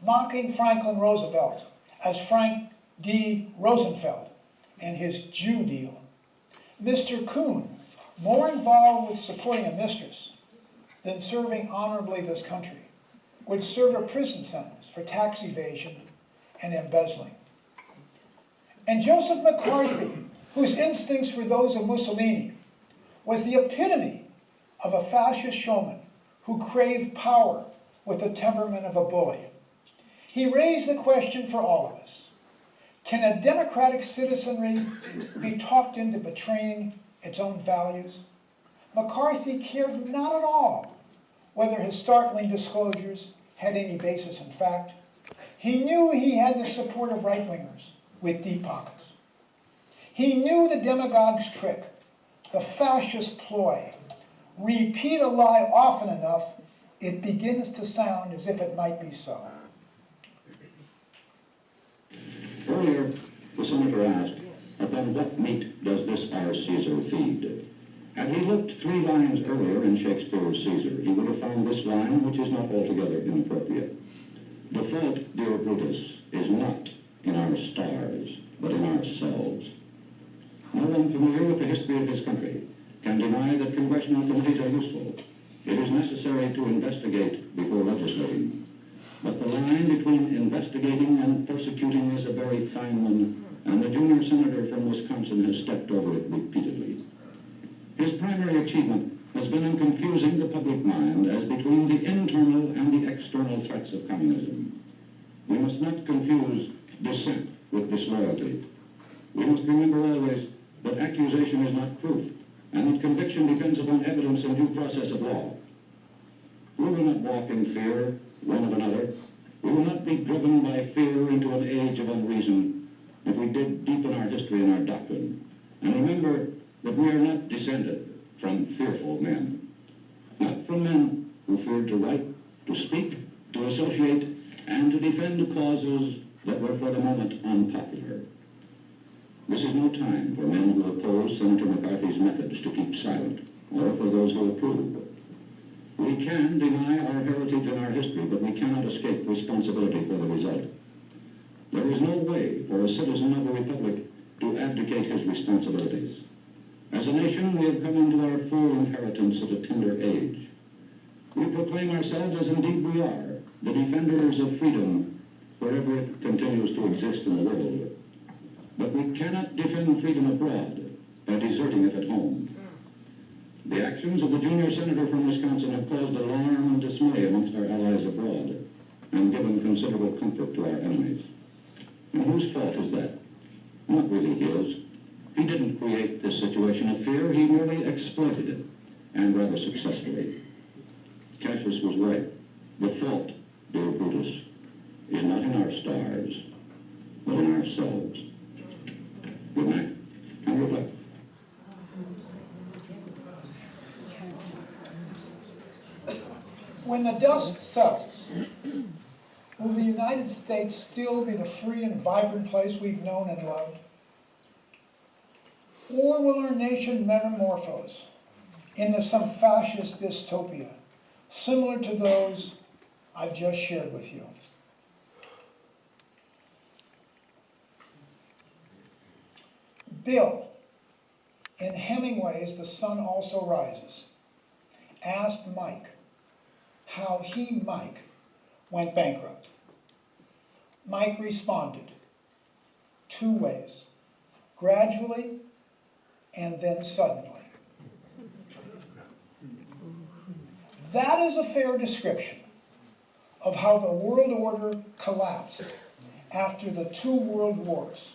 mocking Franklin Roosevelt as Frank D. Rosenfeld and his Jew deal. Mr. Kuhn, more involved with supporting a mistress than serving honorably this country, would serve a prison sentence for tax evasion and embezzling. And Joseph McCarthy, whose instincts were those of Mussolini, was the epitome of a fascist showman who craved power with the temperament of a bully. He raised the question for all of us: can a democratic citizenry be talked into betraying its own values? McCarthy cared not at all whether his startling disclosures had any basis in fact. He knew he had the support of right-wingers with deep pockets. He knew the demagogue's trick, the fascist ploy. Repeat a lie often enough, it begins to sound as if it might be so. Earlier, the senator asked, upon what meat does this our Caesar feed? Had he looked 3 lines earlier in Shakespeare's Caesar, he would have found this line, which is not altogether inappropriate. The fault, dear Brutus, is not in our stars, but in ourselves. No unfamiliar with the history of his country can deny that congressional committees are useful. It is necessary to investigate before legislating. But the line between investigating and persecuting is a very fine one, and the junior senator from Wisconsin has stepped over it repeatedly. His primary achievement has been in confusing the public mind as between the internal and the external threats of communism. We must not confuse dissent with disloyalty. We must remember always that accusation is not proof, and that conviction depends upon evidence and due process of law. We will not walk in fear one of another. We will not be driven by fear into an age of unreason if we dig deep in our history and our doctrine. And remember that we are not descended from fearful men, not from men who feared to write, to speak, to associate, and to defend causes that were for the moment unpopular. This is no time for men who oppose Senator McCarthy's methods to keep silent, or for those who approve. We can deny our heritage and our history, but we cannot escape responsibility for the result. There is no way for a citizen of a republic to abdicate his responsibilities. As a nation, we have come into our full inheritance at a tender age. We proclaim ourselves, as indeed we are, the defenders of freedom wherever it continues to exist in the world. But we cannot defend freedom abroad by deserting it at home. The actions of the junior senator from Wisconsin have caused alarm and dismay amongst our allies abroad and given considerable comfort to our enemies. And whose fault is that? Not really his. He didn't create this situation of fear, he merely exploited it, and rather successfully. Cassius was right. The fault, dear Brutus, is not in our stars, but in ourselves. Good night, and reflect. When the dust settles, will the United States still be the free and vibrant place we've known and loved? Or will our nation metamorphose into some fascist dystopia, similar to those I've just shared with you? Bill, in Hemingway's The Sun Also Rises, asked Mike how he, Mike, went bankrupt. Mike responded, 2 ways, gradually and then suddenly. That is a fair description of how the world order collapsed after the 2 world wars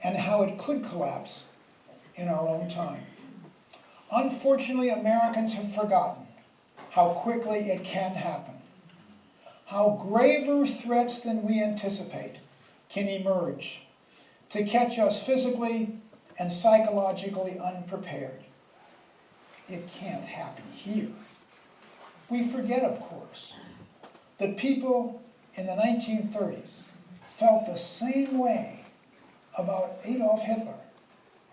and how it could collapse in our own time. Unfortunately, Americans have forgotten how quickly it can happen, how graver threats than we anticipate can emerge to catch us physically and psychologically unprepared. It can't happen here. We forget, of course, that people in the 1930s felt the same way about Adolf Hitler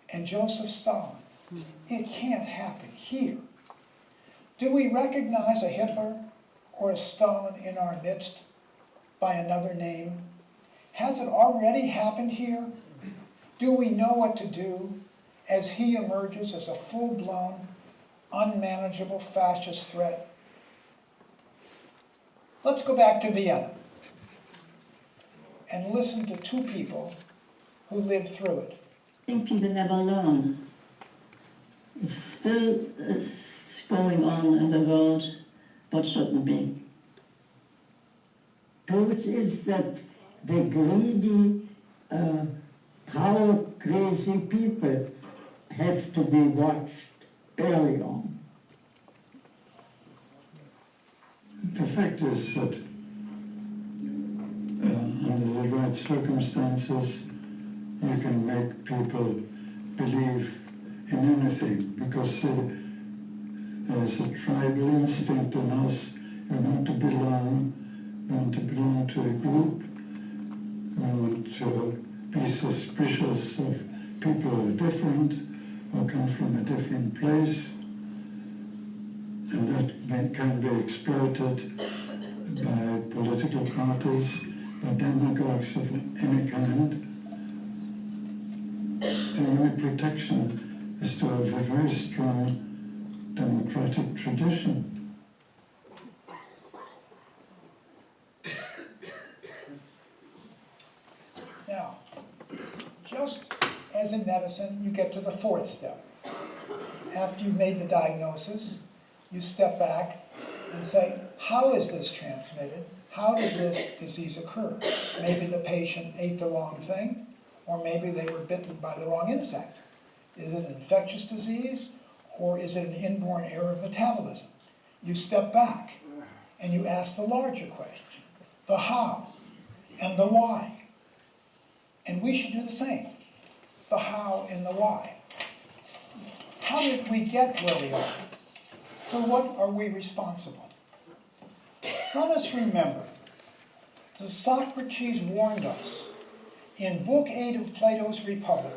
and Joseph Stalin. It can't happen here. Do we recognize a Hitler or a Stalin in our midst by another name? Has it already happened here? Do we know what to do as he emerges as a full-blown, unmanageable fascist threat? Let's go back to Vienna and listen to 2 people who lived through it. I think people never learn. It's still going on in the world what shouldn't be. Truth is that the greedy, power-crazy people have to be watched early on. The fact is that under the right circumstances, you can make people believe in anything because there's a tribal instinct in us. We want to belong. We want to belong to a group. We want to be suspicious of people who are different or come from a different place. And that can be exploited by political parties, by demagogues of any kind, the only protection is to have a very strong democratic tradition. Now, just as in medicine, you get to the fourth step. After you've made the diagnosis, you step back and say, how is this transmitted? How does this disease occur? Maybe the patient ate the wrong thing, or maybe they were bitten by the wrong insect. Is it an infectious disease, or is it an inborn error of metabolism? You step back and you ask the larger question, the how and the why. And we should do the same, the how and the why. How did we get where we are? For what are we responsible? Let us remember that Socrates warned us in Book 8 of Plato's Republic,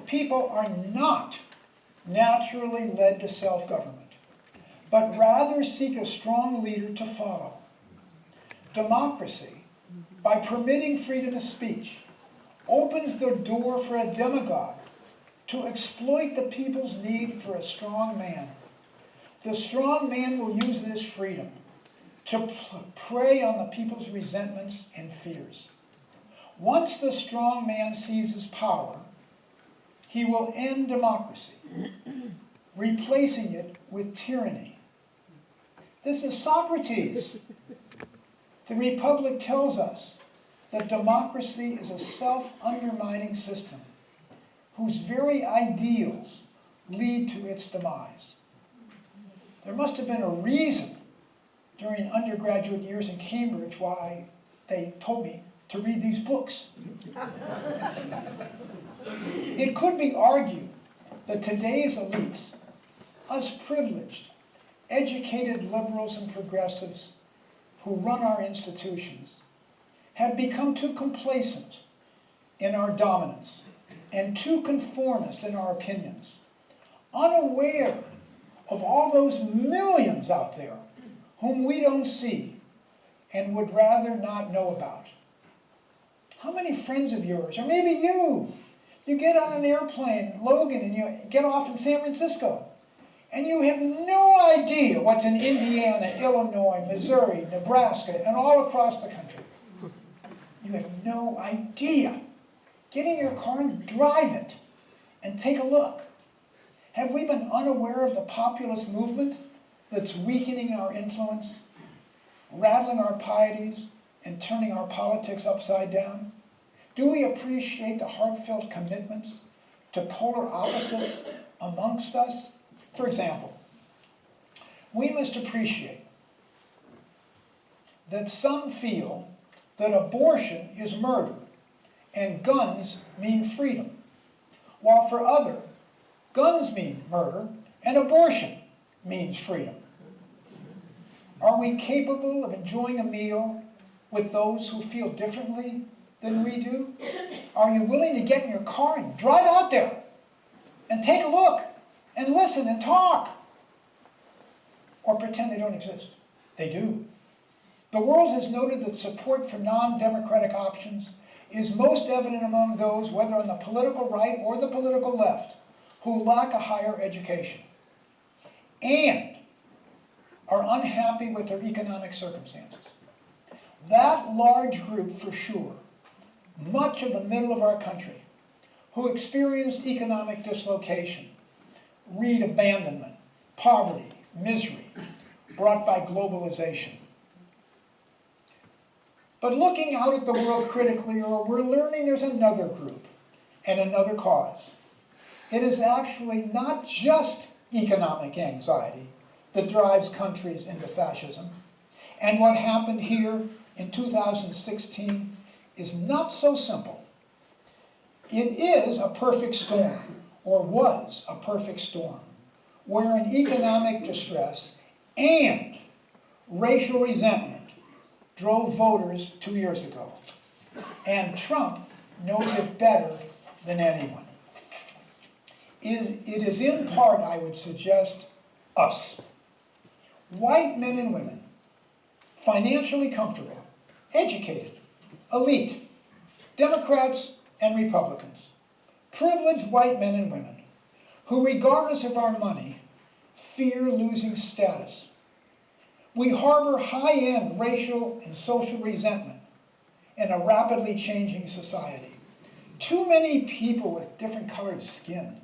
people are not naturally led to self-government, but rather seek a strong leader to follow. Democracy, by permitting freedom of speech, opens the door for a demagogue to exploit the people's need for a strong man. The strong man will use this freedom to prey on the people's resentments and fears. Once the strong man seizes power, he will end democracy, replacing it with tyranny. This is Socrates. The Republic tells us that democracy is a self-undermining system whose very ideals lead to its demise. There must have been a reason during undergraduate years in Cambridge why they told me to read these books. It could be argued that today's elites, us privileged, educated liberals and progressives who run our institutions, have become too complacent in our dominance and too conformist in our opinions, unaware of all those millions out there whom we don't see and would rather not know about. How many friends of yours, or maybe you get on an airplane, Logan, and you get off in San Francisco, and you have no idea what's in Indiana, Illinois, Missouri, Nebraska, and all across the country. You have no idea. Get in your car and drive it and take a look. Have we been unaware of the populist movement that's weakening our influence, rattling our pieties, and turning our politics upside down? Do we appreciate the heartfelt commitments to polar opposites amongst us? For example, we must appreciate that some feel that abortion is murder and guns mean freedom, while for others, guns mean murder and abortion means freedom. Are we capable of enjoying a meal with those who feel differently than we do? Are you willing to get in your car and drive out there and take a look and listen and talk? Or pretend they don't exist? They do. The world has noted that support for non-democratic options is most evident among those, whether on the political right or the political left, who lack a higher education and are unhappy with their economic circumstances. That large group, for sure, much of the middle of our country, who experienced economic dislocation, read abandonment, poverty, misery, brought by globalization. But looking out at the world critically, we're learning there's another group and another cause. It is actually not just economic anxiety that drives countries into fascism. And what happened here in 2016 is not so simple. It is a perfect storm, or was a perfect storm, wherein economic distress and racial resentment drove voters 2 years ago. And Trump knows it better than anyone. It is in part, I would suggest, us. White men and women, financially comfortable, educated, elite, Democrats and Republicans, Privileged white men and women who, regardless of our money, fear losing status. We harbor high-end racial and social resentment in a rapidly changing society. Too many people with different colored skin.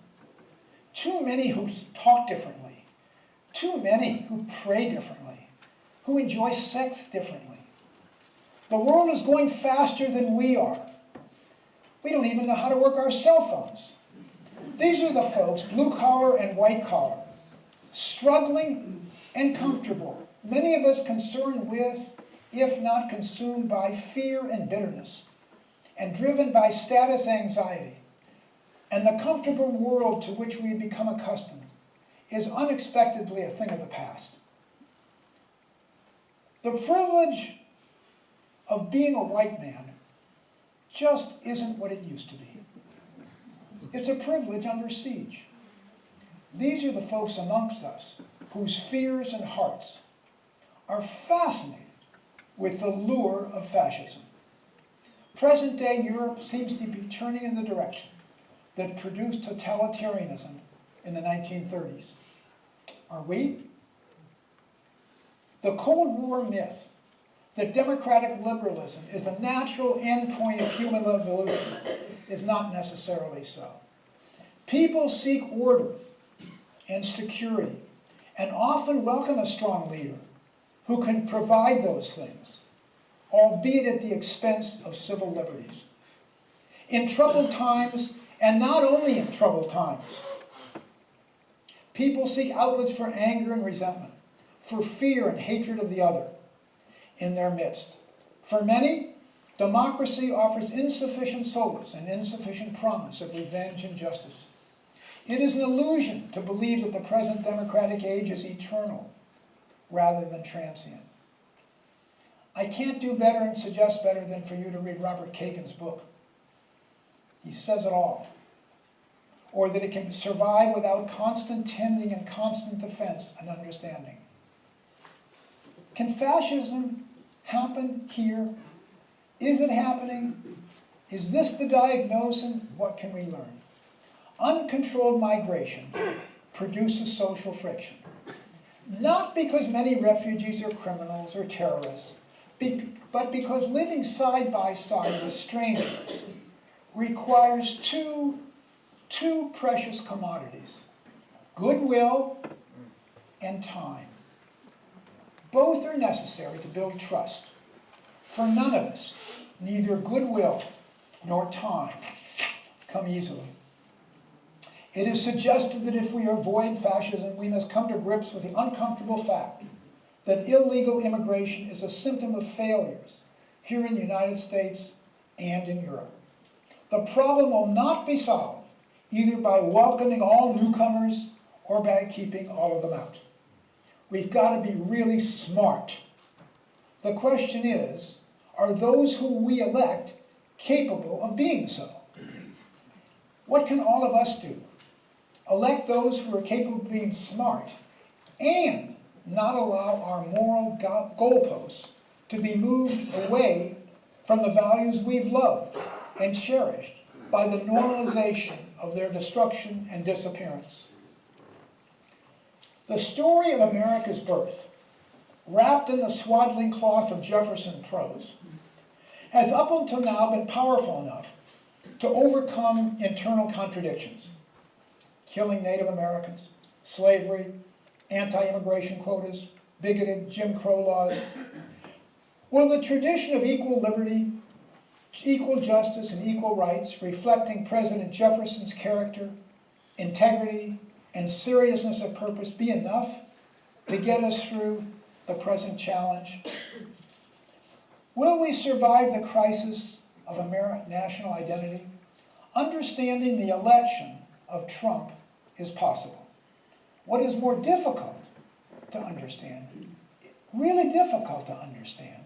Too many who talk differently. Too many who pray differently. Who enjoy sex differently. The world is going faster than we are. We don't even know how to work our cell phones. These are the folks, blue collar and white collar, struggling and comfortable. Many of us concerned with, if not consumed by, fear and bitterness, and driven by status anxiety. And the comfortable world to which we have become accustomed is unexpectedly a thing of the past. The privilege of being a white man just isn't what it used to be. It's a privilege under siege. These are the folks amongst us whose fears and hearts are fascinated with the lure of fascism. Present-day Europe seems to be turning in the direction that produced totalitarianism in the 1930s. Are we? The Cold War myth that democratic liberalism is the natural endpoint of human evolution is not necessarily so. People seek order and security and often welcome a strong leader who can provide those things, albeit at the expense of civil liberties. In troubled times, and not only in troubled times, people seek outlets for anger and resentment, for fear and hatred of the other in their midst. For many, democracy offers insufficient solace and insufficient promise of revenge and justice. It is an illusion to believe that the present democratic age is eternal rather than transient. I can't do better and suggest better than for you to read Robert Kagan's book. He says it all. Or that it can survive without constant tending and constant defense and understanding. Can fascism happen here? Is it happening? Is this the diagnosis? What can we learn? Uncontrolled migration produces social friction. Not because many refugees are criminals or terrorists, but because living side by side with strangers requires two precious commodities: goodwill and time. Both are necessary to build trust. For none of us, neither goodwill nor time come easily. It is suggested that if we avoid fascism, we must come to grips with the uncomfortable fact that illegal immigration is a symptom of failures here in the United States and in Europe. The problem will not be solved either by welcoming all newcomers or by keeping all of them out. We've got to be really smart. The question is, are those who we elect capable of being so? What can all of us do? Elect those who are capable of being smart and not allow our moral goalposts to be moved away from the values we've loved and cherished by the normalization of their destruction and disappearance. The story of America's birth, wrapped in the swaddling cloth of Jefferson prose, has up until now been powerful enough to overcome internal contradictions. Killing Native Americans, slavery, anti-immigration quotas, bigoted Jim Crow laws. Will the tradition of equal liberty, equal justice, and equal rights, reflecting President Jefferson's character, integrity, and seriousness of purpose, be enough to get us through the present challenge? Will we survive the crisis of American national identity? Understanding the election of Trump is possible. What is more difficult to understand, really difficult to understand,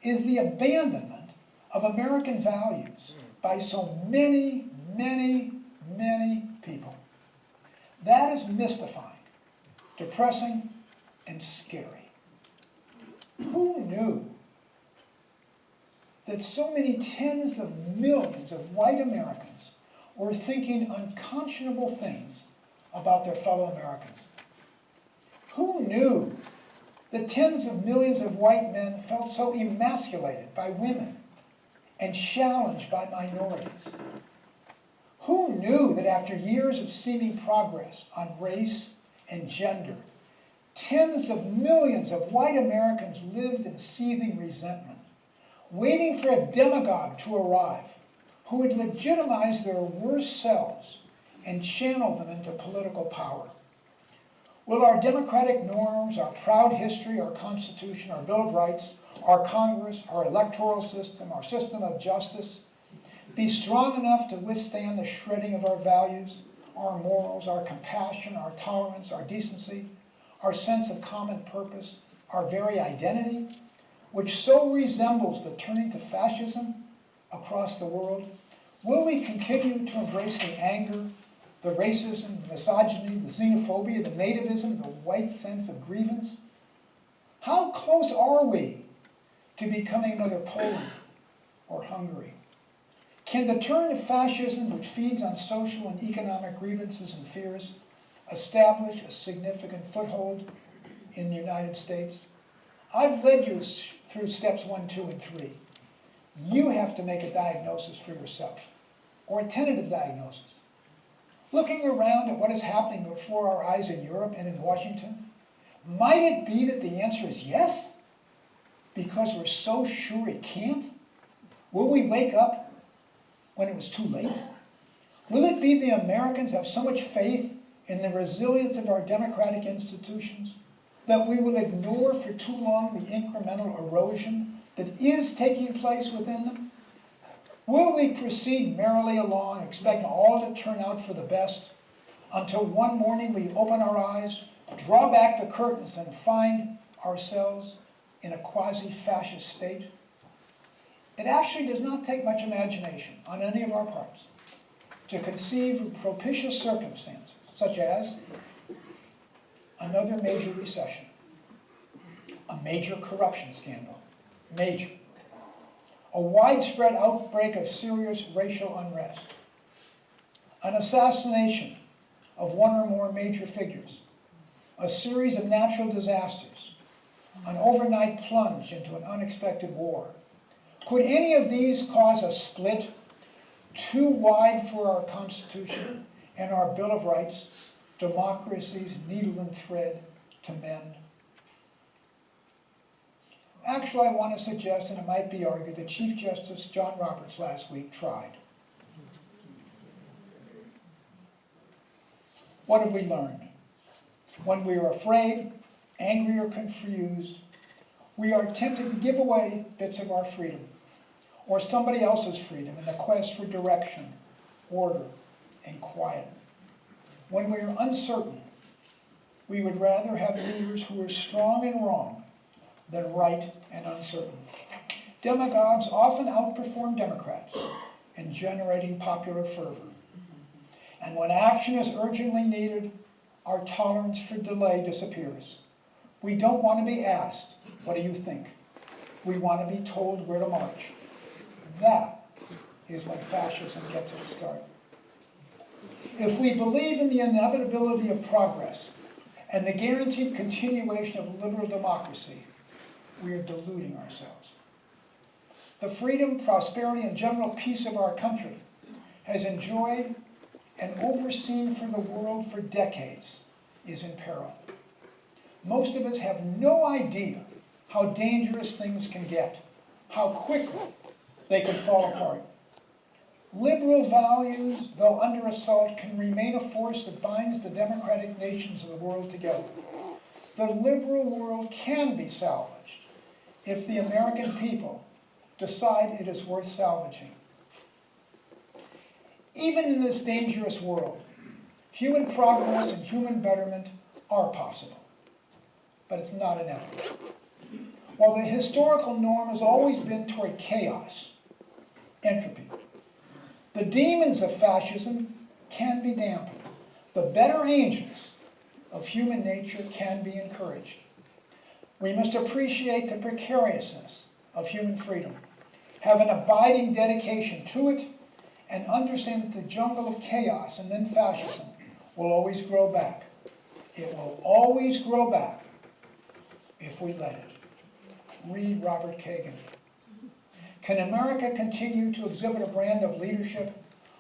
is the abandonment of American values by so many, many, many people. That is mystifying, depressing, and scary. Who knew that so many tens of millions of white Americans were thinking unconscionable things about their fellow Americans. Who knew that tens of millions of white men felt so emasculated by women and challenged by minorities? Who knew that after years of seeming progress on race and gender, tens of millions of white Americans lived in seething resentment, waiting for a demagogue to arrive who would legitimize their worst selves and channel them into political power? Will our democratic norms, our proud history, our Constitution, our Bill of Rights, our Congress, our electoral system, our system of justice be strong enough to withstand the shredding of our values, our morals, our compassion, our tolerance, our decency, our sense of common purpose, our very identity, which so resembles the turning to fascism across the world? Will we continue to embrace the anger, the racism, the misogyny, the xenophobia, the nativism, the white sense of grievance? How close are we to becoming another Poland or Hungary? Can the turn to fascism, which feeds on social and economic grievances and fears, establish a significant foothold in the United States? I've led you through steps 1, 2, and 3. You have to make a diagnosis for yourself, or a tentative diagnosis. Looking around at what is happening before our eyes in Europe and in Washington, might it be that the answer is yes? Because we're so sure it can't? Will we wake up when it was too late? Will it be the Americans have so much faith in the resilience of our democratic institutions that we will ignore for too long the incremental erosion that is taking place within them? Will we proceed merrily along, expecting all to turn out for the best, until one morning we open our eyes, draw back the curtains, and find ourselves in a quasi-fascist state? It actually does not take much imagination on any of our parts to conceive of propitious circumstances, such as another major recession, a major corruption scandal, major, a widespread outbreak of serious racial unrest, an assassination of one or more major figures, a series of natural disasters, an overnight plunge into an unexpected war. Could any of these cause a split too wide for our Constitution and our Bill of Rights, democracy's needle and thread to mend? Actually, I want to suggest, and it might be argued, that Chief Justice John Roberts last week tried. What have we learned? When we are afraid, angry, or confused, we are tempted to give away bits of our freedom, or somebody else's freedom, in the quest for direction, order, and quiet. When we are uncertain, we would rather have leaders who are strong and wrong than right and uncertain. Demagogues often outperform Democrats in generating popular fervor. And when action is urgently needed, our tolerance for delay disappears. We don't want to be asked, "What do you think?" We want to be told where to march. That is when fascism gets its start. If we believe in the inevitability of progress and the guaranteed continuation of liberal democracy, we are deluding ourselves. The freedom, prosperity, and general peace of our country has enjoyed and overseen for the world for decades is in peril. Most of us have no idea how dangerous things can get, how quickly they can fall apart. Liberal values, though under assault, can remain a force that binds the democratic nations of the world together. The liberal world can be salvaged if the American people decide it is worth salvaging. Even in this dangerous world, human progress and human betterment are possible, but it's not inevitable. While the historical norm has always been toward chaos, entropy, the demons of fascism can be dampened. The better angels of human nature can be encouraged. We must appreciate the precariousness of human freedom, have an abiding dedication to it, and understand that the jungle of chaos and then fascism will always grow back. It will always grow back if we let it. Read Robert Kagan. Can America continue to exhibit a brand of leadership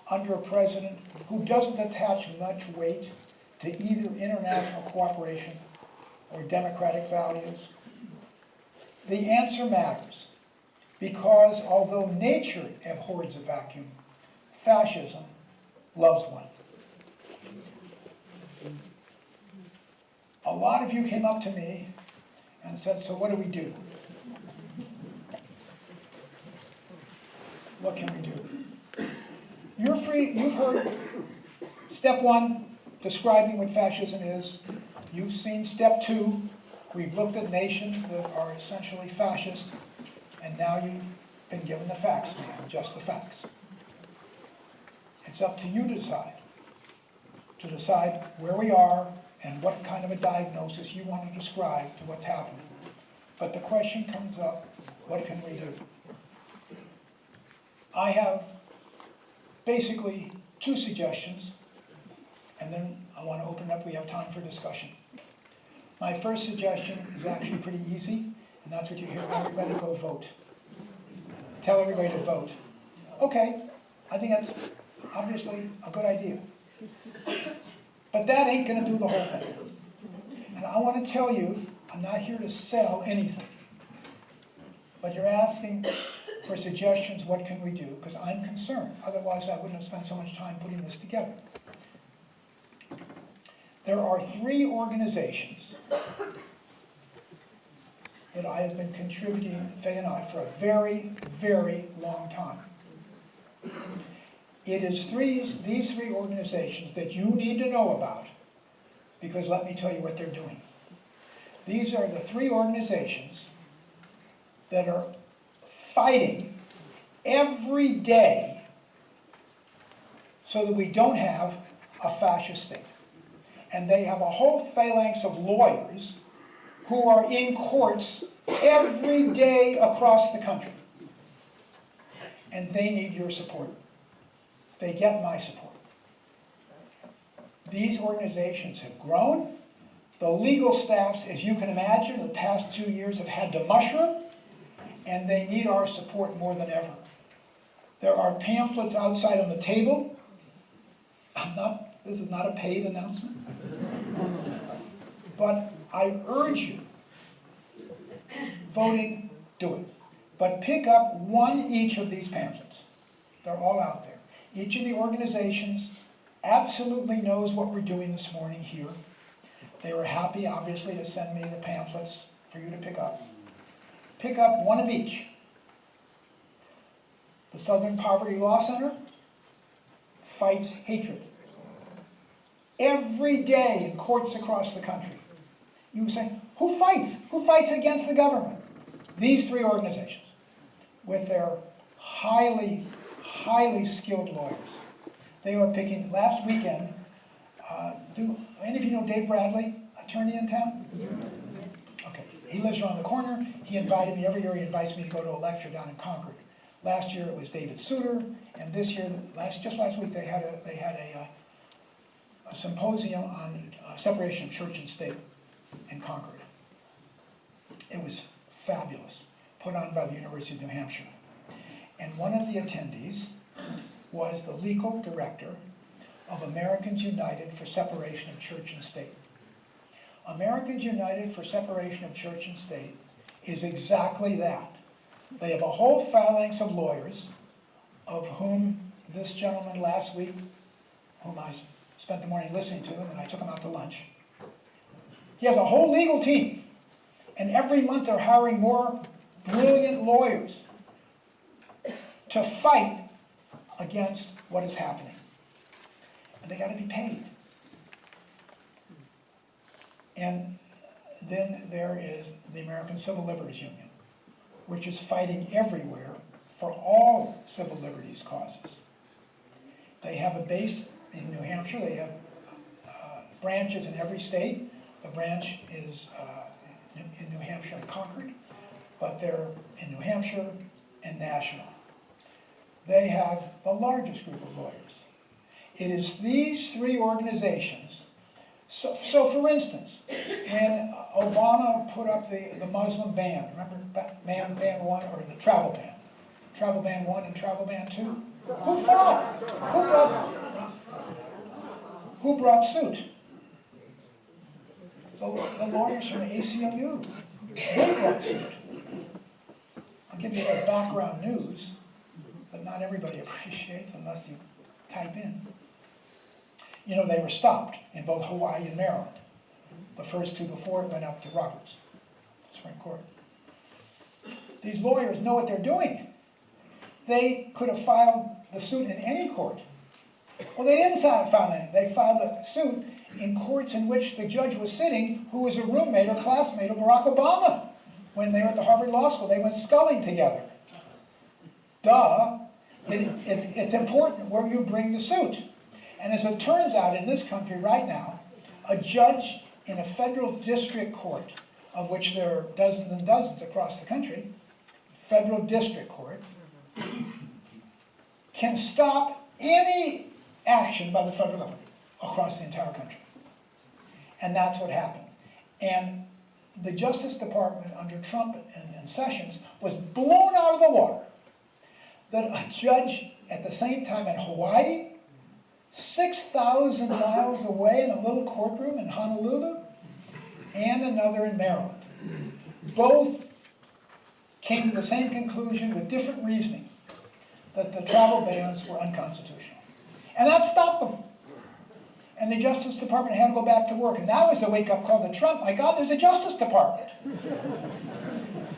under a president who doesn't attach much weight to either international cooperation or democratic values? The answer matters, because although nature abhors a vacuum, fascism loves one. A lot of you came up to me and said, so what do we do? What can we do? You're free, you've heard step one, describing what fascism is. You've seen step two, we've looked at nations that are essentially fascist, and now you've been given the facts, man, just the facts. It's up to you to decide where we are and what kind of a diagnosis you want to describe to what's happening. But the question comes up, what can we do? I have basically two suggestions, and then I want to open up, we have time for discussion. My first suggestion is actually pretty easy, and that's what you hear, everybody go vote. Tell everybody to vote. Okay, I think that's obviously a good idea. But that ain't going to do the whole thing. And I want to tell you, I'm not here to sell anything. But you're asking for suggestions, what can we do? Because I'm concerned. Otherwise, I wouldn't have spent so much time putting this together. There are three organizations that I have been contributing, Faye and I, for a very, very long time. It is these three organizations that you need to know about, because let me tell you what they're doing. These are the three organizations that are fighting every day so that we don't have a fascist state. And they have a whole phalanx of lawyers who are in courts every day across the country. And they need your support. They get my support. These organizations have grown. The legal staffs, as you can imagine, in the past 2 years have had to mushroom, and they need our support more than ever. There are pamphlets outside on the table. This is not a paid announcement. But I urge you, voting, do it. But pick up one each of these pamphlets. They're all out there. Each of the organizations absolutely knows what we're doing this morning here. They were happy, obviously, to send me the pamphlets for you to pick up. Pick up one of each. The Southern Poverty Law Center fights hatred. Every day in courts across the country. You say, who fights? Who fights against the government? These three organizations, with their highly, highly skilled lawyers. They were picking, last weekend, do any of you know Dave Bradley, attorney in town? Okay, he lives around the corner. He invited me, every year he invites me to go to a lecture down in Concord. Last year it was David Souter, and this year, just last week, they had a symposium on separation of church and state in Concord. It was fabulous, put on by the University of New Hampshire. And one of the attendees was the legal director of Americans United for Separation of Church and State. Americans United for Separation of Church and State is exactly that. They have a whole phalanx of lawyers, of whom this gentleman last week, whom I spent the morning listening to, and then I took him out to lunch. He has a whole legal team, and every month they're hiring more brilliant lawyers to fight against what is happening. And they got to be paid. And then there is the American Civil Liberties Union, which is fighting everywhere for all civil liberties causes. They have a base in New Hampshire. They have branches in every state. The branch is in New Hampshire and Concord, but they're in New Hampshire and national. they have the largest group of lawyers. It is these three organizations. So for instance, when Obama put up the Muslim ban, remember ban 1 or the travel ban? Travel ban 1 and travel ban 2? Who fought? Who brought suit? The lawyers from the ACLU. They brought suit. I'll give you the background news, but not everybody appreciates unless you type in. You know, they were stopped in both Hawaii and Maryland. The first two before it went up to Roberts, Supreme Court. These lawyers know what they're doing. They could have filed the suit in any court. Well, they didn't file any. They filed a suit in courts in which the judge was sitting, who was a roommate or classmate of Barack Obama. When they were at the Harvard Law School, they went sculling together. Duh. It's important where you bring the suit. And as it turns out, in this country right now, a judge in a federal district court, of which there are dozens and dozens across the country, federal district court, can stop any action by the federal government across the entire country. And that's what happened. And the Justice Department under Trump and Sessions was blown out of the water that a judge at the same time in Hawaii, 6,000 miles away in a little courtroom in Honolulu, and another in Maryland, both came to the same conclusion with different reasoning, that the travel bans were unconstitutional. And that stopped them. And the Justice Department had to go back to work. And that was the wake-up call to Trump. My God, there's a Justice Department.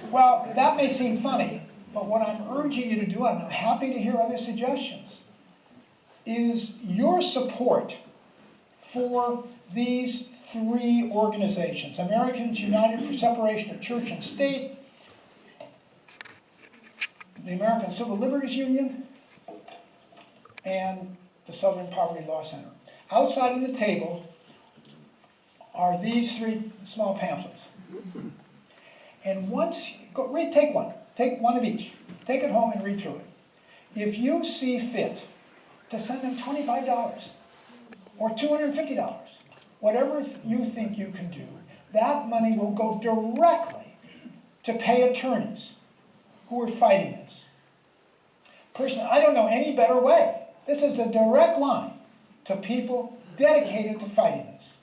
Well, that may seem funny, but what I'm urging you to do, and I'm happy to hear other suggestions, is your support for these three organizations: Americans United for Separation of Church and State, the American Civil Liberties Union, and the Southern Poverty Law Center. Outside on the table are these three small pamphlets. And take one of each. Take it home and read through it. If you see fit to send them $25 or $250, whatever you think you can do, that money will go directly to pay attorneys who are fighting this. Personally, I don't know any better way. This is a direct line to people dedicated to fighting this.